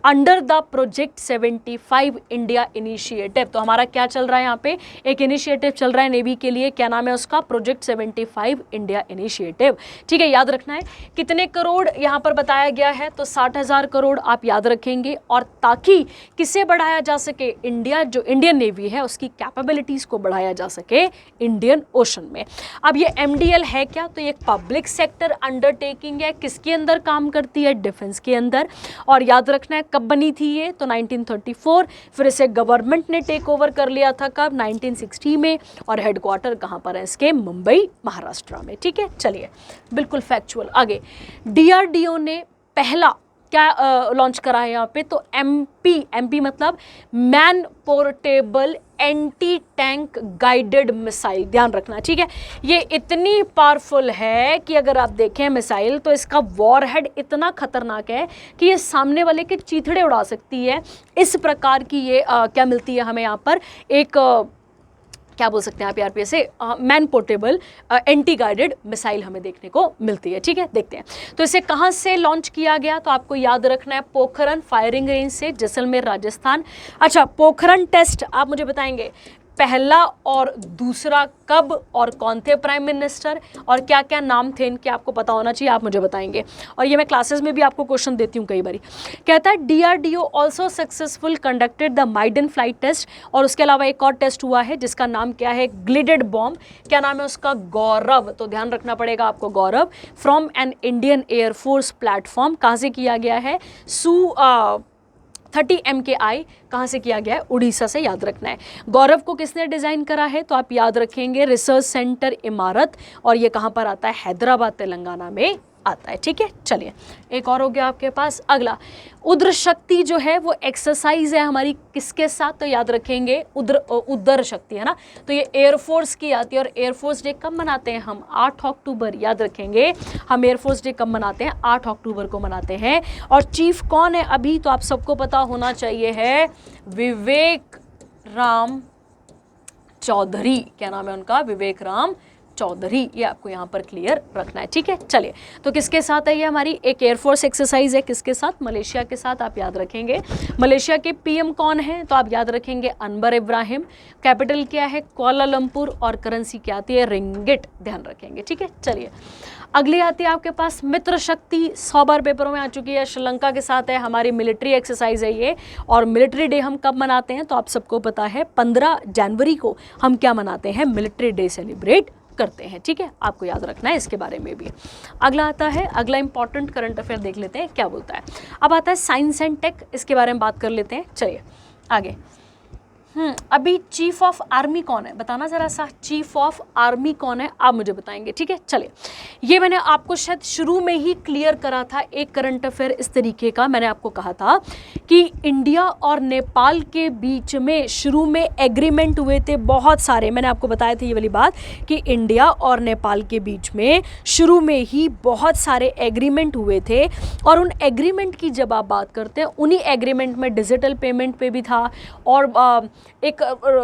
Under the project 75 India initiative, तो हमारा क्या चल रहा है यहाँ पे, एक इनिशिएटिव चल रहा है नेवी के लिए, क्या नाम है उसका, प्रोजेक्ट 75 इंडिया इनिशिएटिव, ठीक है। याद रखना है कितने करोड़ यहाँ पर बताया गया है, तो 60,000 करोड़ आप याद रखेंगे। और ताकि किसे बढ़ाया जा सके, इंडिया जो इंडियन नेवी है उसकी कैपेबिलिटीज को बढ़ाया जा सके इंडियन ओशन में। अब ये MDL है क्या, तो ये पब्लिक सेक्टर अंडरटेकिंग है, किसके अंदर काम करती है, डिफेंस के अंदर। और याद रखना है कब बनी थी ये, तो 1934, फिर इसे गवर्नमेंट ने टेक ओवर कर लिया था कब, 1960 में। और हेडक्वार्टर कहाँ पर है इसके, मुंबई महाराष्ट्र में, ठीक है। चलिए बिल्कुल फैक्चुअल। आगे DRDO ने पहला क्या लॉन्च करा है यहाँ पे, तो MP मतलब man portable anti tank guided missile, ध्यान रखना, ठीक है। ये इतनी पावरफुल है कि अगर आप देखें मिसाइल, तो इसका वॉरहेड इतना खतरनाक है कि ये सामने वाले के चीथड़े उड़ा सकती है। इस प्रकार की ये क्या मिलती है हमें यहाँ पर, एक क्या बोल सकते हैं आप यार पे से, man portable anti guided missile हमें देखने को मिलती है, ठीक है। देखते हैं तो इसे कहाँ से लॉन्च किया गया, तो आपको याद रखना है पोखरन फायरिंग रेंज से, जैसलमेर राजस्थान। अच्छा पोखरन टेस्ट आप मुझे बताएंगे पहला और दूसरा कब और कौन थे प्राइम मिनिस्टर, और क्या क्या नाम थे इनके, आपको पता होना चाहिए, आप मुझे बताएंगे। और ये मैं क्लासेस में भी आपको क्वेश्चन देती हूँ कई बार। कहता है DRDO also successful conducted the maiden flight test, और उसके अलावा एक और टेस्ट हुआ है जिसका नाम क्या है, ग्लिडेड बॉम्ब, क्या नाम है उसका, गौरव, तो ध्यान रखना पड़ेगा आपको, Gaurav from an Indian air force platform, कहाँ से किया गया है, Su-30 MKI, कहाँ से किया गया है, उड़ीसा से, याद रखना है। गौरव को किसने डिज़ाइन करा है, तो आप याद रखेंगे रिसर्च सेंटर इमारत, और ये कहाँ पर आता है, हैदराबाद तेलंगाना में आता है, ठीक है। चलिए एक और हो गया आपके पास। अगला उद्र शक्ति जो है वो एक्सरसाइज है हमारी किसके साथ, तो याद रखेंगे उद्र शक्ति है ना, तो ये एयरफोर्स की आती है। और एयरफोर्स डे कब मनाते हैं हम, 8 अक्टूबर, याद रखेंगे हम एयरफोर्स डे कब मनाते हैं, 8 अक्टूबर को मनाते हैं। और चीफ कौन है अभी, तो आप सबको पता होना चाहिए है विवेक राम चौधरी, क्या नाम है उनका, विवेक राम चौधरी, ये आपको यहाँ पर क्लियर रखना है, ठीक है। चलिए तो किसके साथ है ये हमारी, एक एयरफोर्स एक्सरसाइज है, किसके साथ, मलेशिया के साथ, आप याद रखेंगे। मलेशिया के PM कौन है, तो आप याद रखेंगे अनवर इब्राहिम। कैपिटल क्या है, कुआलालंपुर, और करेंसी क्या आती है, रिंगिट, ध्यान रखेंगे, ठीक है। चलिए अगली आती है आपके पास मित्र शक्ति, 100 बार पेपरों में आ चुकी है, श्रीलंका के साथ है, हमारी मिलिट्री एक्सरसाइज है ये। और मिलिट्री डे हम कब मनाते हैं, तो आप सबको पता है 15 जनवरी को हम क्या मनाते हैं, मिलिट्री डे सेलिब्रेट करते हैं, ठीक है, आपको याद रखना है इसके बारे में भी। अगला आता है, अगला इंपॉर्टेंट करंट अफेयर देख लेते हैं क्या बोलता है। अब आता है साइंस एंड टेक, इसके बारे में बात कर लेते हैं, चलिए आगे। अभी चीफ ऑफ आर्मी कौन है, बताना जरा सा, चीफ ऑफ आर्मी कौन है आप मुझे बताएंगे, ठीक है। चलिए, ये मैंने आपको शायद शुरू में ही क्लियर करा था एक करंट अफेयर इस तरीके का। मैंने आपको कहा था कि इंडिया और नेपाल के बीच में शुरू में एग्रीमेंट हुए थे बहुत सारे, मैंने आपको बताया था ये वाली बात कि इंडिया और नेपाल के बीच में शुरू में ही बहुत सारे एग्रीमेंट हुए थे। और उन एग्रीमेंट की जब आप बात करते हैं, उन्हीं एग्रीमेंट में डिजिटल पेमेंट पे भी था, और एक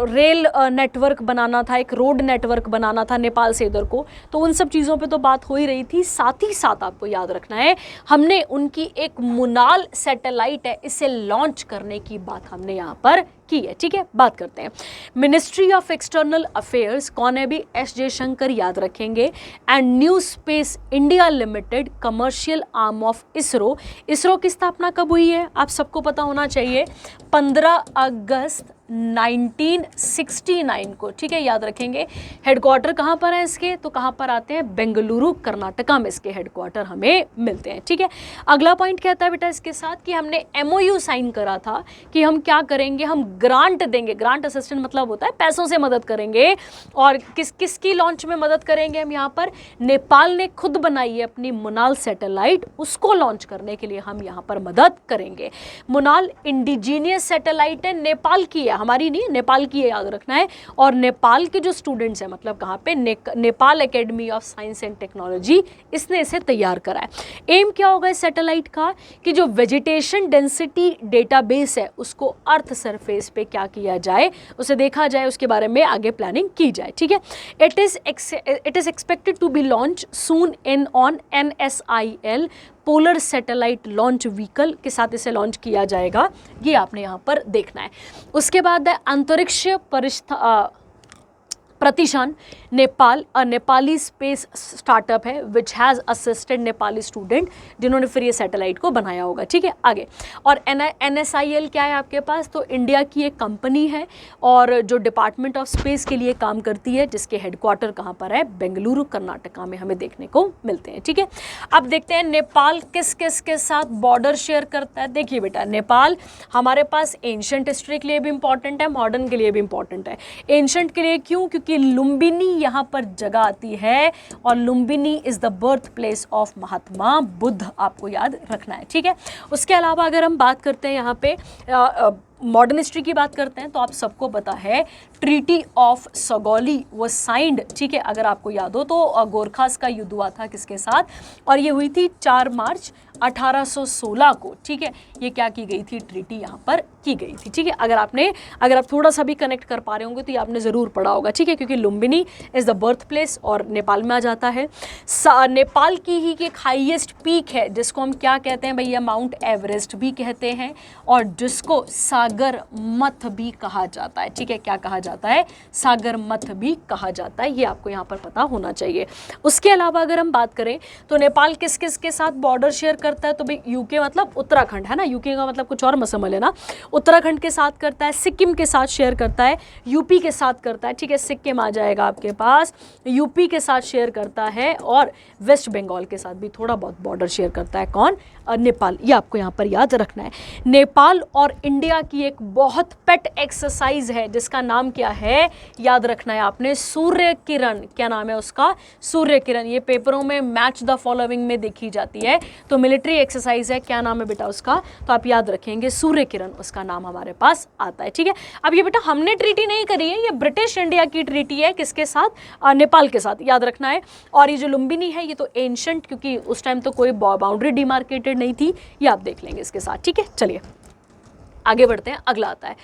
रेल नेटवर्क बनाना था, एक रोड नेटवर्क बनाना था नेपाल से इधर को, तो उन सब चीज़ों पे तो बात हो ही रही थी। साथ ही साथ आपको याद रखना है, हमने उनकी एक मुनाल सैटेलाइट है, इसे लॉन्च करने की बात हमने यहाँ पर की है, ठीक है। बात करते हैं मिनिस्ट्री ऑफ एक्सटर्नल अफेयर्स, कौन है भी, एस जयशंकर याद रखेंगे, and new space India limited commercial arm of ISRO. ISRO की स्थापना कब हुई है आप सबको पता होना चाहिए, 15 अगस्त 1969 को, ठीक है, याद रखेंगे। हेडक्वार्टर कहाँ पर है इसके, तो कहाँ पर आते हैं, बेंगलुरु कर्नाटका में इसके हेडक्वार्टर हमें मिलते हैं, ठीक है। अगला पॉइंट कहता है बेटा इसके साथ कि हमने MOU साइन करा था कि हम क्या करेंगे, हम ग्रांट देंगे, ग्रांट असिस्टेंट मतलब होता है पैसों से मदद करेंगे। और किसकी लॉन्च में मदद करेंगे हम, यहाँ पर नेपाल ने खुद बनाई है अपनी मुनाल सैटेलाइट, उसको लॉन्च करने के लिए हम यहाँ पर मदद करेंगे। मुनाल इंडिजीनियस सैटेलाइट है, नेपाल की है, हमारी नहीं, नेपाल की है, याद रखना है। और नेपाल के जो स्टूडेंट्स हैं, मतलब कहाँ पे, Nepal academy of science and technology, इसने इसे तैयार करा है। एम क्या होगा इस सैटेलाइट का कि जो वेजिटेशन डेंसिटी डेटाबेस है उसको अर्थ सरफेस पे क्या किया जाए, उसे देखा जाए, उसके बारे में आगे प्लानिंग की जाए, ठीक है। It is expected to be launch soon in on NSIL polar satellite launch vehicle के साथ इसे लॉन्च किया जाएगा, ये आपने यहाँ पर देखना है। उसके बाद है अंतरिक्ष प्रतिशान नेपाल, नेपाली स्पेस स्टार्टअप है which has assisted Nepali student, जिन्होंने फिर ये सैटेलाइट को बनाया होगा, ठीक है। आगे, और NSIL क्या है आपके पास, तो इंडिया की एक कंपनी है और जो डिपार्टमेंट ऑफ स्पेस के लिए काम करती है, जिसके हेडक्वार्टर कहाँ पर है, बेंगलुरु कर्नाटका में हमें देखने को मिलते हैं, ठीक है। अब देखते हैं नेपाल किस किस के साथ बॉर्डर शेयर करता है। देखिए बेटा, नेपाल हमारे पास एंशंट हिस्ट्री के लिए भी इंपॉर्टेंट है, मॉडर्न के लिए भी इंपॉर्टेंट है। एंशंट के लिए क्यों, क्योंकि लुम्बिनी यहाँ पर जगह आती है, और Lumbini is the birth place of Mahatma Buddha, आपको याद रखना है, ठीक है। उसके अलावा अगर हम बात करते हैं यहाँ पे मॉडर्न हिस्ट्री की बात करते हैं, तो आप सबको पता है ट्रीटी ऑफ सगौली वो साइंड, ठीक है, अगर आपको याद हो तो गोरखास का युद्ध हुआ था किसके साथ, और ये हुई थी 4 मार्च 1816 को, ठीक है। ये क्या की गई थी, ट्रीटी यहाँ पर की गई थी, ठीक है। अगर आप थोड़ा सा भी कनेक्ट कर पा रहे होंगे तो ये आपने ज़रूर पढ़ा होगा, ठीक है, क्योंकि Lumbini is the birth place और नेपाल में आ जाता है। नेपाल की ही एक हाईएस्ट पीक है जिसको हम क्या कहते हैं भैया, माउंट एवरेस्ट भी कहते हैं, और जिसको सागर मथ भी कहा जाता है, ठीक है। क्या कहा जाता है, सागर मथ भी कहा जाता है, ये आपको यहाँ पर पता होना चाहिए। उसके अलावा अगर हम बात करें तो नेपाल किस किस के साथ बॉर्डर शेयर करता है, तो भाई यूके मतलब उत्तराखंड है ना, यूके का मतलब कुछ और मत समझ लेना, उत्तराखंड के साथ करता है, सिक्किम के साथ शेयर करता है, यूपी के साथ करता है, ठीक है, सिक्किम आ जाएगा आपके पास, यूपी के साथ शेयर करता है, और वेस्ट बंगाल के साथ भी थोड़ा बहुत बॉर्डर शेयर करता है, कौन, नेपाल, ये आपको यहाँ पर याद रखना है। नेपाल और इंडिया की एक बहुत पेट एक्सरसाइज है जिसका नाम क्या है, याद रखना है आपने, सूर्य किरण, क्या नाम है उसका, सूर्य किरण। ये पेपरों में मैच द फॉलोइंग में देखी जाती है, तो मिलिट्री एक्सरसाइज है, क्या नाम है बेटा उसका, तो आप याद रखेंगे सूर्य किरण, उसका नाम हमारे पास आता है, ठीक है। अब ये बेटा हमने ट्रीटी नहीं करी है, ये ब्रिटिश इंडिया की ट्रीटी है, किसके साथ, नेपाल के साथ, याद रखना है। और ये जो लुम्बिनी है ये तो एंशंट, क्योंकि उस टाइम तो कोई बाउंड्री डिमार्केटेड नहीं थी, ये आप देख लेंगे इसके साथ, ठीक है। चलिए आगे बढ़ते हैं, अगला आता है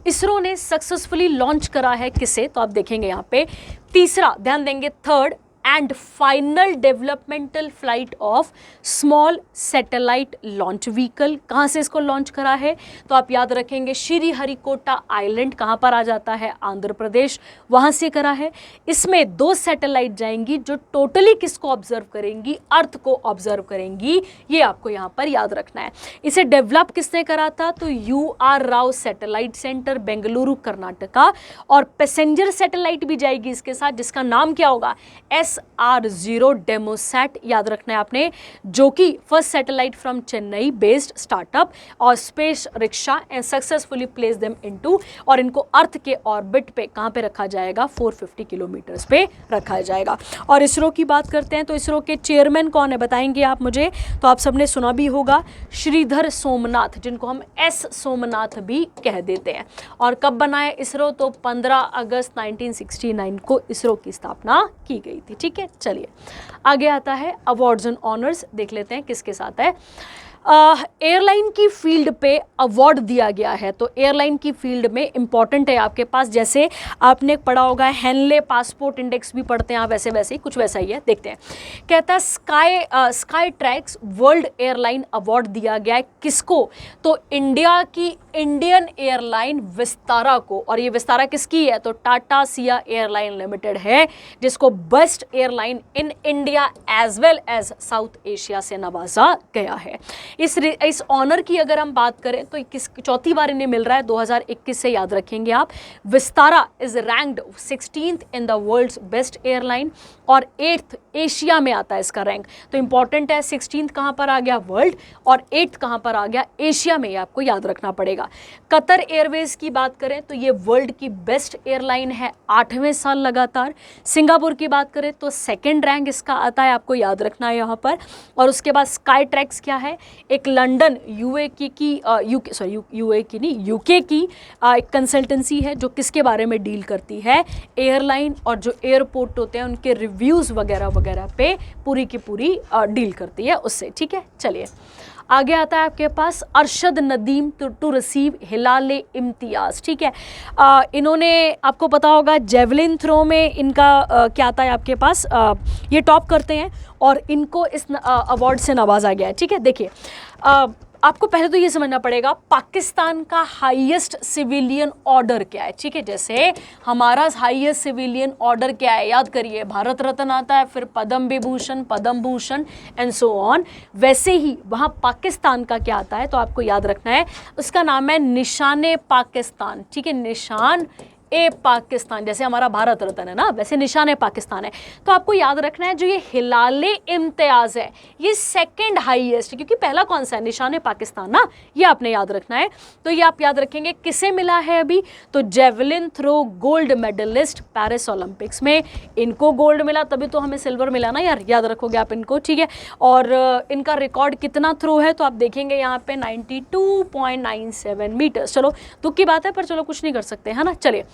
इसरो ने सक्सेसफुली लॉन्च करा है किसे, तो आप देखेंगे यहाँ पे तीसरा, ध्यान देंगे, third and final developmental flight of small satellite launch vehicle. कहाँ से इसको लॉन्च करा है? तो आप याद रखेंगे श्रीहरिकोटा आइलैंड, कहाँ पर आ जाता है? आंध्र प्रदेश, वहाँ से करा है। इसमें 2 सैटेलाइट जाएंगी जो टोटली किसको ऑब्जर्व करेंगी? अर्थ को ऑब्जर्व करेंगी। ये आपको यहाँ पर याद रखना है। इसे डेवलप किसने करा था? तो UR Rao satellite centre, Bengaluru, Karnataka. और पैसेंजर सैटेलाइट भी जाएगी इसके साथ, जिसका नाम क्या होगा? SR0 डेमोसैट, याद रखना है आपने, जो कि first satellite from Chennai based startup और space rickshaw and successfully place them into, और इनको अर्थ के ऑर्बिट पे कहाँ पे रखा जाएगा? 450 किलोमीटर्स पे रखा जाएगा। और इसरो की बात करते हैं तो इसरो के चेयरमैन कौन है बताएंगे आप मुझे? तो आप सबने सुना भी होगा, श्रीधर सोमनाथ, जिनको हम S सोमनाथ भी कह देते हैं। और कब बनाया इसरो? तो 15 अगस्त 1969 को इसरो की स्थापना की गई थी। ठीक है, चलिए आगे आता है अवार्ड्स एंड ऑनर्स, देख लेते हैं किसके साथ है। एयरलाइन की फील्ड पे अवार्ड दिया गया है, तो एयरलाइन की फील्ड में इंपॉर्टेंट है आपके पास, जैसे आपने पढ़ा होगा हेनले पासपोर्ट इंडेक्स भी पढ़ते हैं आप, वैसे वैसे ही कुछ वैसा ही है। देखते हैं, कहता है sky tracks world airline award दिया गया है किसको? तो इंडिया की इंडियन एयरलाइन विस्तारा को। और ये विस्तारा किसकी है? तो टाटा सिया एयरलाइन लिमिटेड है, जिसको best airline in India as well as South Asia से नवाजा गया है। इस ऑनर की अगर हम बात करें तो किस चौथी बार इन्हें मिल रहा है? 2021 से, याद रखेंगे आप। Vistara is ranked 16th in the world's best airline और 8th एशिया में आता है इसका रैंक। तो इंपॉर्टेंट है, 16th कहां पर आ गया? वर्ल्ड, और 8th कहां पर आ गया? एशिया में। आपको याद रखना पड़ेगा। कतर एयरवेज की बात करें तो ये वर्ल्ड की बेस्ट एयरलाइन है 8वें साल लगातार। सिंगापुर की बात करें तो 2nd रैंक इसका आता है, आपको याद रखना है यहाँ पर। और उसके बाद स्काई ट्रैक्स क्या है? एक लंदन यूके की एक कंसल्टेंसी है जो किसके बारे में डील करती है? एयरलाइन और जो एयरपोर्ट होते हैं उनके रिव्यूज़ वगैरह वगैरह पे पूरी की पूरी डील करती है उससे। ठीक है, चलिए आगे आता है आपके पास अरशद नदीम टू रिसीव हिलाल इम्तियाज़। ठीक है, इन्होंने, आपको पता होगा जेवलिन थ्रो में इनका क्या आता है आपके पास, ये टॉप करते हैं और इनको इस अवार्ड से नवाजा गया है। ठीक है, देखिए आपको पहले तो ये समझना पड़ेगा पाकिस्तान का हाईएस्ट सिविलियन ऑर्डर क्या है। ठीक है, जैसे हमारा हाईएस्ट सिविलियन ऑर्डर क्या है, याद करिए, भारत रत्न आता है, फिर Padma Vibhushan, Padma Bhushan and so on. वैसे ही वहाँ पाकिस्तान का क्या आता है, तो आपको याद रखना है, उसका नाम है निशाने पाकिस्तान। ठीक है, निशान ए पाकिस्तान, जैसे हमारा भारत रत्न है ना, वैसे निशान ए पाकिस्तान है। तो आपको याद रखना है जो ये हिलाल इम्तियाज़ है ये 2nd हाईएस्ट, क्योंकि पहला कौन सा है? निशान ए पाकिस्तान ना, ये आपने याद रखना है। तो ये आप याद रखेंगे किसे मिला है अभी? तो javelin throw gold medallist Paris Olympics में इनको गोल्ड मिला, तभी तो हमें सिल्वर मिला ना यार, याद रखोगे आप इनको। ठीक है, और इनका रिकॉर्ड कितना थ्रो है तो आप देखेंगे यहाँ पे 92.97 मीटर्स। चलो दुख की बात है, पर चलो कुछ नहीं कर सकते, है ना। चलिए,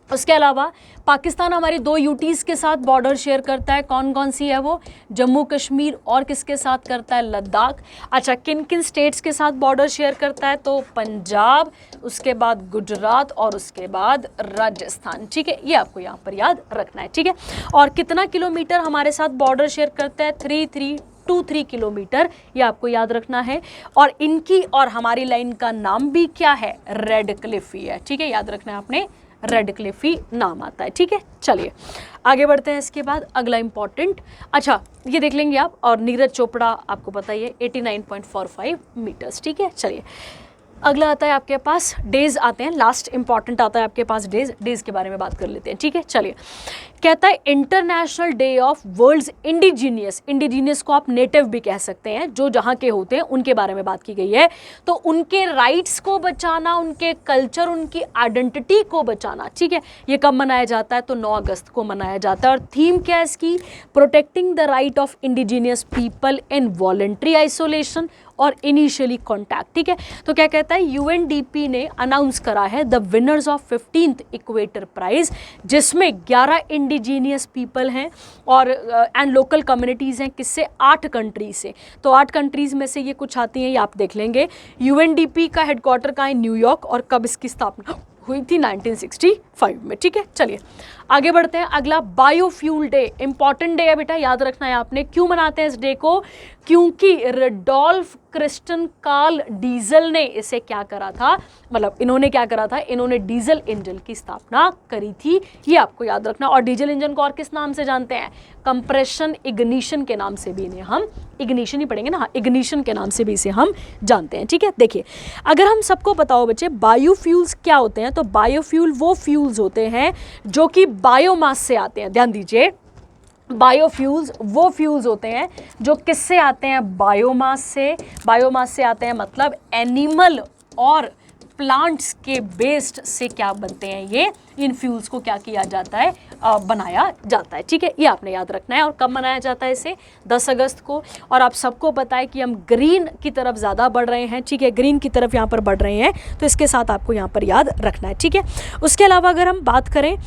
उसके अलावा पाकिस्तान हमारी 2 यूटीज के साथ बॉर्डर शेयर करता है। कौन कौन सी है वो? जम्मू कश्मीर और किसके साथ करता है? लद्दाख। अच्छा, किन किन स्टेट्स के साथ बॉर्डर शेयर करता है? तो पंजाब, उसके बाद गुजरात और उसके बाद राजस्थान। ठीक है, ये आपको यहाँ पर याद रखना है। ठीक है, और कितना किलोमीटर हमारे साथ बॉर्डर शेयर करता है? 3323 किलोमीटर, ये आपको याद रखना है। और इनकी और हमारी लाइन का नाम भी क्या है? रेड क्लिफ ही है। ठीक है, याद रखना है आपने, रेड क्लिफ ही नाम आता है। ठीक है, चलिए आगे बढ़ते हैं। इसके बाद अगला इंपॉर्टेंट, अच्छा ये देख लेंगे आप, और नीरज चोपड़ा आपको पता ही है 89.45 मीटर्स। ठीक है, चलिए अगला आता है आपके पास डेज आते हैं, लास्ट इंपॉर्टेंट आता है आपके पास डेज के बारे में बात कर लेते हैं। ठीक है, चलिए कहता है international day of world's indigenous को आप नेटिव भी कह सकते हैं, जो जहाँ के होते हैं उनके बारे में बात की गई है। तो उनके राइट्स को बचाना, उनके कल्चर, उनकी आइडेंटिटी को बचाना। ठीक है, ये कब मनाया जाता है? तो 9 अगस्त को मनाया जाता है। और थीम क्या है इसकी? Protecting the right of indigenous people in voluntary isolation और इनिशियली कॉन्टैक्ट। ठीक है, तो क्या कहता है, यूएनडीपी ने अनाउंस करा है the winners of 15th equator prize, जिसमें 11 इंडिजीनियस पीपल हैं और एंड लोकल कम्युनिटीज़ हैं। किससे? 8 कंट्रीज से। तो 8 कंट्रीज़ में से ये कुछ आती हैं, ये आप देख लेंगे। यूएनडीपी का हेडक्वार्टर कहाँ है? न्यूयॉर्क। और कब इसकी स्थापना हुई थी 1965 में, ठीक है। चलिए आगे बढ़ते हैं। अगला बायोफ्यूल डे, इंपॉर्टेंट डे है बेटा, याद रखना है आपने। क्यों मनाते हैं इस डे को? क्योंकि रडोल्फ क्रिस्टन कार्ल डीजल ने इसे क्या करा था, मतलब इन्होंने क्या करा था, इन्होंने डीजल इंजन की स्थापना करी थी, ये आपको याद रखना। और डीजल इंजन को और किस नाम से जानते हैं? कंप्रेशन इग्निशन के नाम से भी इन्हें हम, इग्निशन ही पढ़ेंगे ना, हाँ, इग्निशन के नाम से भी इसे हम जानते हैं, ठीक है। देखिए अगर हम सबको बताओ बच्चे बायोफ्यूल्स क्या होते हैं, तो बायोफ्यूल वो फ्यूल्स होते हैं जो कि बायोमास से आते हैं। ध्यान दीजिए, बायोफ्यूल्स वो फ्यूल्स होते हैं जो किससे आते हैं? बायोमास से। बायोमास से आते हैं मतलब एनिमल और प्लांट्स के वेस्ट से क्या बनते हैं ये, इन फ्यूल्स को क्या किया जाता है, बनाया जाता है, ठीक है। ये आपने याद रखना है। और कब मनाया जाता है इसे? 10 अगस्त को। और आप सबको पता है कि हम ग्रीन की तरफ ज़्यादा बढ़ रहे हैं, ठीक है, ग्रीन की तरफ यहाँ पर बढ़ रहे हैं, तो इसके साथ आपको यहाँ पर याद रखना है, ठीक है। उसके अलावा अगर हम बात करें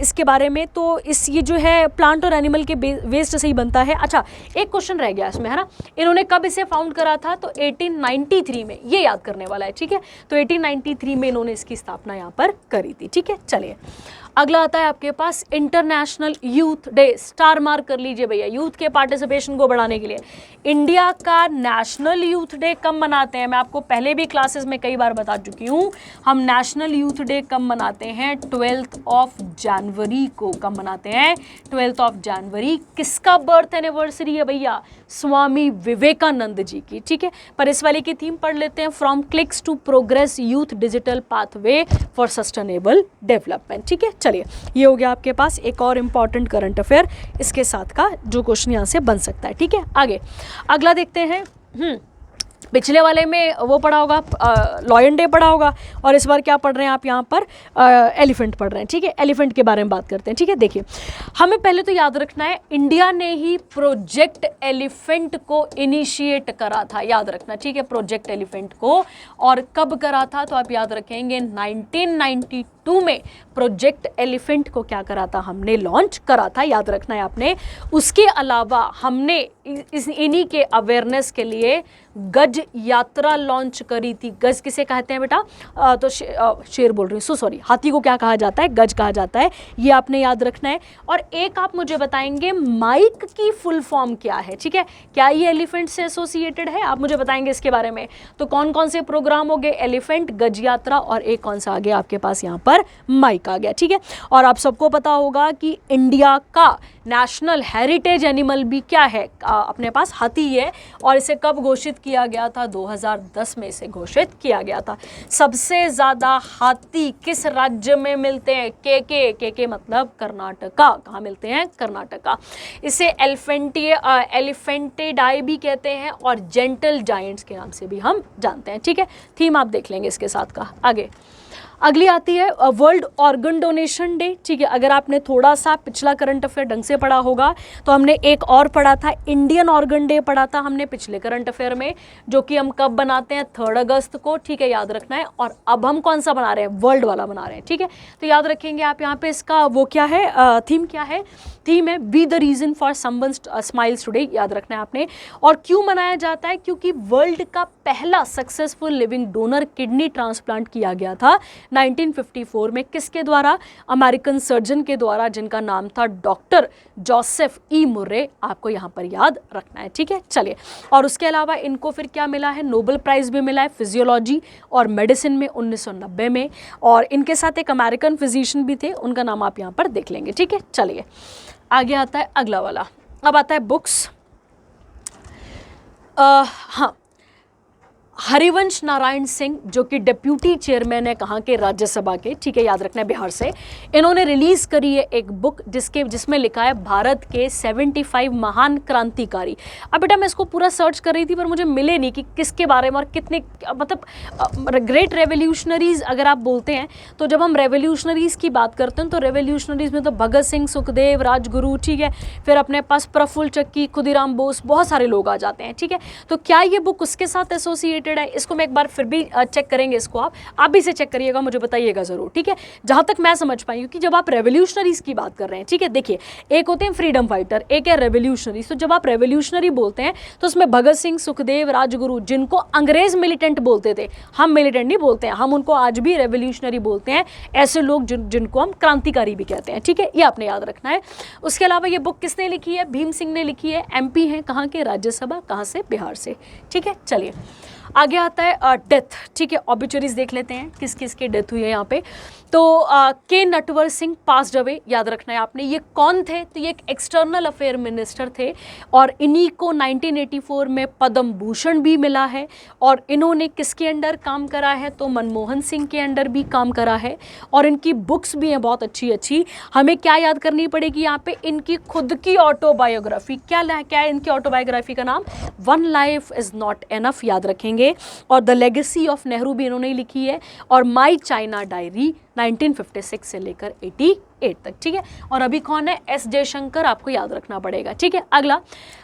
इसके बारे में, तो इस ये जो है प्लांट और एनिमल के वेस्ट से ही बनता है। अच्छा, एक क्वेश्चन रह गया इसमें, है ना, इन्होंने कब इसे फाउंड करा था? तो 1893 में, ये याद करने वाला है, ठीक है। तो 1893 में इन्होंने इसकी स्थापना यहाँ पर करी थी, ठीक है। चलिए अगला आता है आपके पास international youth day. Star mark कर लीजिए भैया, यूथ के पार्टिसिपेशन को बढ़ाने के लिए। इंडिया का नेशनल यूथ डे कब मनाते हैं? मैं आपको पहले भी क्लासेस में कई बार बता चुकी हूँ, हम नेशनल यूथ डे कब मनाते हैं? 12 जनवरी को। कब मनाते हैं? 12 जनवरी। किसका बर्थ एनिवर्सरी है भैया? स्वामी विवेकानंद जी की, ठीक है। पर इस वाले की थीम पढ़ लेते हैं, from clicks to progress youth digital pathway for sustainable development, ठीक है। चलिए ये हो गया आपके पास एक और इम्पॉर्टेंट करंट अफेयर इसके साथ का जो क्वेश्चन यहाँ से बन सकता है, ठीक है। आगे अगला देखते हैं। पिछले वाले में वो पढ़ा होगा, लॉयन डे पढ़ा होगा, और इस बार क्या पढ़ रहे हैं आप यहाँ पर? एलिफेंट पढ़ रहे हैं, ठीक है। एलिफेंट के बारे में बात करते हैं, ठीक है। देखिए हमें पहले तो याद रखना है, इंडिया ने ही प्रोजेक्ट एलिफेंट को इनिशिएट करा था, याद रखना, ठीक है, प्रोजेक्ट एलिफेंट को। और कब करा था? तो आप याद रखेंगे 1992 में प्रोजेक्ट एलिफेंट को क्या करा था? हमने लॉन्च करा था, याद रखना है आपने। उसके अलावा हमने इन्हीं के अवेयरनेस के लिए गज यात्रा लॉन्च करी थी। गज किसे कहते हैं बेटा? तो शेर बोल रही हूँ, सॉरी, हाथी को क्या कहा जाता है? गज कहा जाता है, ये आपने याद रखना है। और एक आप मुझे बताएंगे माइक की फुल फॉर्म क्या है, ठीक है, क्या ये एलिफेंट से एसोसिएटेड है? आप मुझे बताएंगे इसके बारे में। तो कौन कौन से प्रोग्राम हो गए? एलिफेंट, गज यात्रा, और एक कौन सा आ गया आपके पास यहाँ पर? माइक आ गया, ठीक है। और आप सबको पता होगा कि इंडिया का नेशनल हेरिटेज एनिमल भी क्या है? अपने पास हाथी है। और इसे कब घोषित किया गया था? 2010 में इसे घोषित किया गया था। सबसे ज़्यादा हाथी किस राज्य में मिलते हैं? के मतलब कर्नाटका। कहाँ मिलते हैं? कर्नाटका। इसे एलिफेंटिडाई भी कहते हैं और जेंटल जायंट्स के नाम से भी हम जानते हैं, ठीक है। थीम आप देख लेंगे इसके साथ का। आगे अगली आती है वर्ल्ड ऑर्गन डोनेशन डे, ठीक है। अगर आपने थोड़ा सा पिछला करंट अफेयर ढंग से पढ़ा होगा तो हमने एक और पढ़ा था, इंडियन ऑर्गन डे पढ़ा था हमने पिछले करंट अफेयर में, जो कि हम कब बनाते हैं? 3 अगस्त को, ठीक है, याद रखना है। और अब हम कौन सा बना रहे हैं? वर्ल्ड वाला बना रहे हैं, ठीक है। तो याद रखेंगे आप यहाँ पे इसका वो क्या है, थीम क्या है? थीम है be the reason for someone smiles today, याद रखना है आपने। और क्यों मनाया जाता है? क्योंकि वर्ल्ड का पहला successful living donor kidney transplant किया गया था 1954 में। किसके द्वारा? अमेरिकन सर्जन के द्वारा, जिनका नाम था डॉक्टर जोसेफ ई मुर्रे। आपको यहाँ पर याद रखना है, ठीक है। चलिए, और उसके अलावा इनको फिर क्या मिला है? नोबेल प्राइज भी मिला है फिजियोलॉजी और मेडिसिन में 1990 में। और इनके साथ एक अमेरिकन फिजिशियन भी थे, उनका नाम आप यहाँ पर देख लेंगे, ठीक है। चलिए आगे आता है अगला वाला। अब आता है बुक्स। हाँ, हरिवंश नारायण सिंह जो कि डिप्यूटी चेयरमैन है कहाँ के? राज्यसभा के, ठीक है, याद रखना है, बिहार से। इन्होंने रिलीज करी है एक बुक जिसमें लिखा है भारत के 75 महान क्रांतिकारी। अब बेटा मैं इसको पूरा सर्च कर रही थी पर मुझे मिले नहीं कि किसके बारे में और कितने, मतलब ग्रेट रेवोल्यूशनरीज अगर आप बोलते हैं तो जब हम रेवोल्यूशनरीज की बात करते हैं तो रेवोल्यूशनरीज में तो भगत सिंह, सुखदेव, राजगुरु, ठीक है, फिर अपने पास प्रफुल्ल चक्की, खुदीराम बोस, बहुत सारे लोग आ जाते हैं, ठीक है। तो क्या ये बुक उसके साथ एसोसिएटेड रिलेटेड है, इसको मैं एक बार फिर भी चेक करेंगे, इसको आप भी इसे चेक करिएगा, मुझे बताइएगा ज़रूर, ठीक है। जहाँ तक मैं समझ पाई हूँ कि जब आप रेवोल्यूशनरीज की बात कर रहे हैं, ठीक है, देखिए एक होते हैं फ्रीडम फाइटर, एक है रेवोल्यूशनरीज। तो जब आप रेवोल्यूशनरी बोलते हैं तो उसमें भगत सिंह, सुखदेव, राजगुरु, जिनको अंग्रेज मिलिटेंट बोलते थे, हम मिलिटेंट नहीं बोलते हैं, हम उनको आज भी रेवोल्यूशनरी बोलते हैं, ऐसे लोग जिनको हम क्रांतिकारी भी कहते हैं, ठीक है, ये आपने याद रखना है। उसके अलावा ये बुक किसने लिखी है? भीम सिंह ने लिखी है, MP हैं, कहाँ के? राज्यसभा, कहाँ से? बिहार से, ठीक है। चलिए आगे आता है डेथ, ठीक है, ऑब्ituaries देख लेते हैं किस किस की डेथ हुई है यहाँ पे। तो के नटवर सिंह पास्ड अवे, याद रखना है आपने। ये कौन थे? तो ये एक एक्सटर्नल अफेयर मिनिस्टर थे और इन्हीं को 1984 में पद्म भूषण भी मिला है। और इन्होंने किसके अंडर काम करा है? तो मनमोहन सिंह के अंडर भी काम करा है। और इनकी बुक्स भी हैं बहुत अच्छी अच्छी। हमें क्या याद करनी पड़ेगी यहाँ पे? इनकी खुद की ऑटोबायोग्राफी। क्या है इनकी ऑटोबायोग्राफी का नाम? One life is not enough, याद रखेंगे। और द लेगेसी ऑफ नेहरू भी इन्होंने लिखी है। और माई चाइना डायरी 1956 से लेकर 88 तक, ठीक है। और अभी कौन है? S जयशंकर, आपको याद रखना पड़ेगा, ठीक है। अगला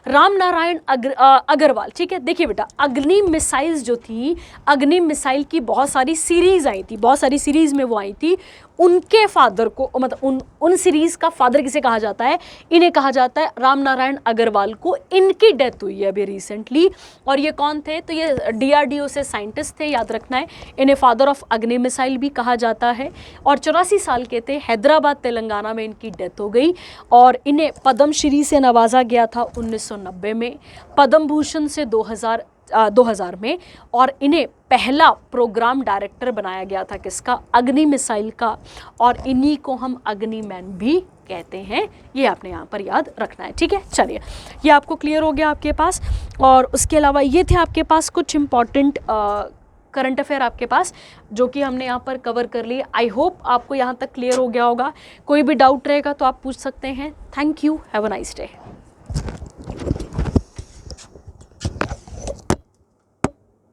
राम नारायण अग्रवाल, ठीक है। देखिए बेटा, अग्नि मिसाइल्स जो थी, अग्नि मिसाइल की बहुत सारी सीरीज आई थी, बहुत सारी सीरीज में वो आई थी। उनके फादर को, मतलब उन सीरीज का फादर किसे कहा जाता है? इन्हें कहा जाता है राम नारायण अग्रवाल को। इनकी डेथ हुई है अभी रिसेंटली। और ये कौन थे? तो ये DRDO से साइंटिस्ट थे, याद रखना है। इन्हें फादर ऑफ अग्नि मिसाइल भी कहा जाता है। और 84 साल के थे, हैदराबाद तेलंगाना में इनकी डेथ हो गई। और इन्हें पद्मश्री से नवाजा गया था 1990 में, पद्म भूषण से 2000 में। और इन्हें पहला प्रोग्राम डायरेक्टर बनाया गया था किसका? अग्नि मिसाइल का। और इन्हीं को हम अग्नि मैन भी कहते हैं, ये आपने यहाँ पर याद रखना है, ठीक है। चलिए, ये आपको क्लियर हो गया आपके पास। और उसके अलावा ये थे आपके पास कुछ इंपॉर्टेंट करंट अफेयर आपके पास, जो कि हमने यहाँ पर कवर कर लिए। आई होप आपको यहाँ तक क्लियर हो गया होगा। कोई भी डाउट रहेगा तो आप पूछ सकते हैं। Thank you, have a nice day.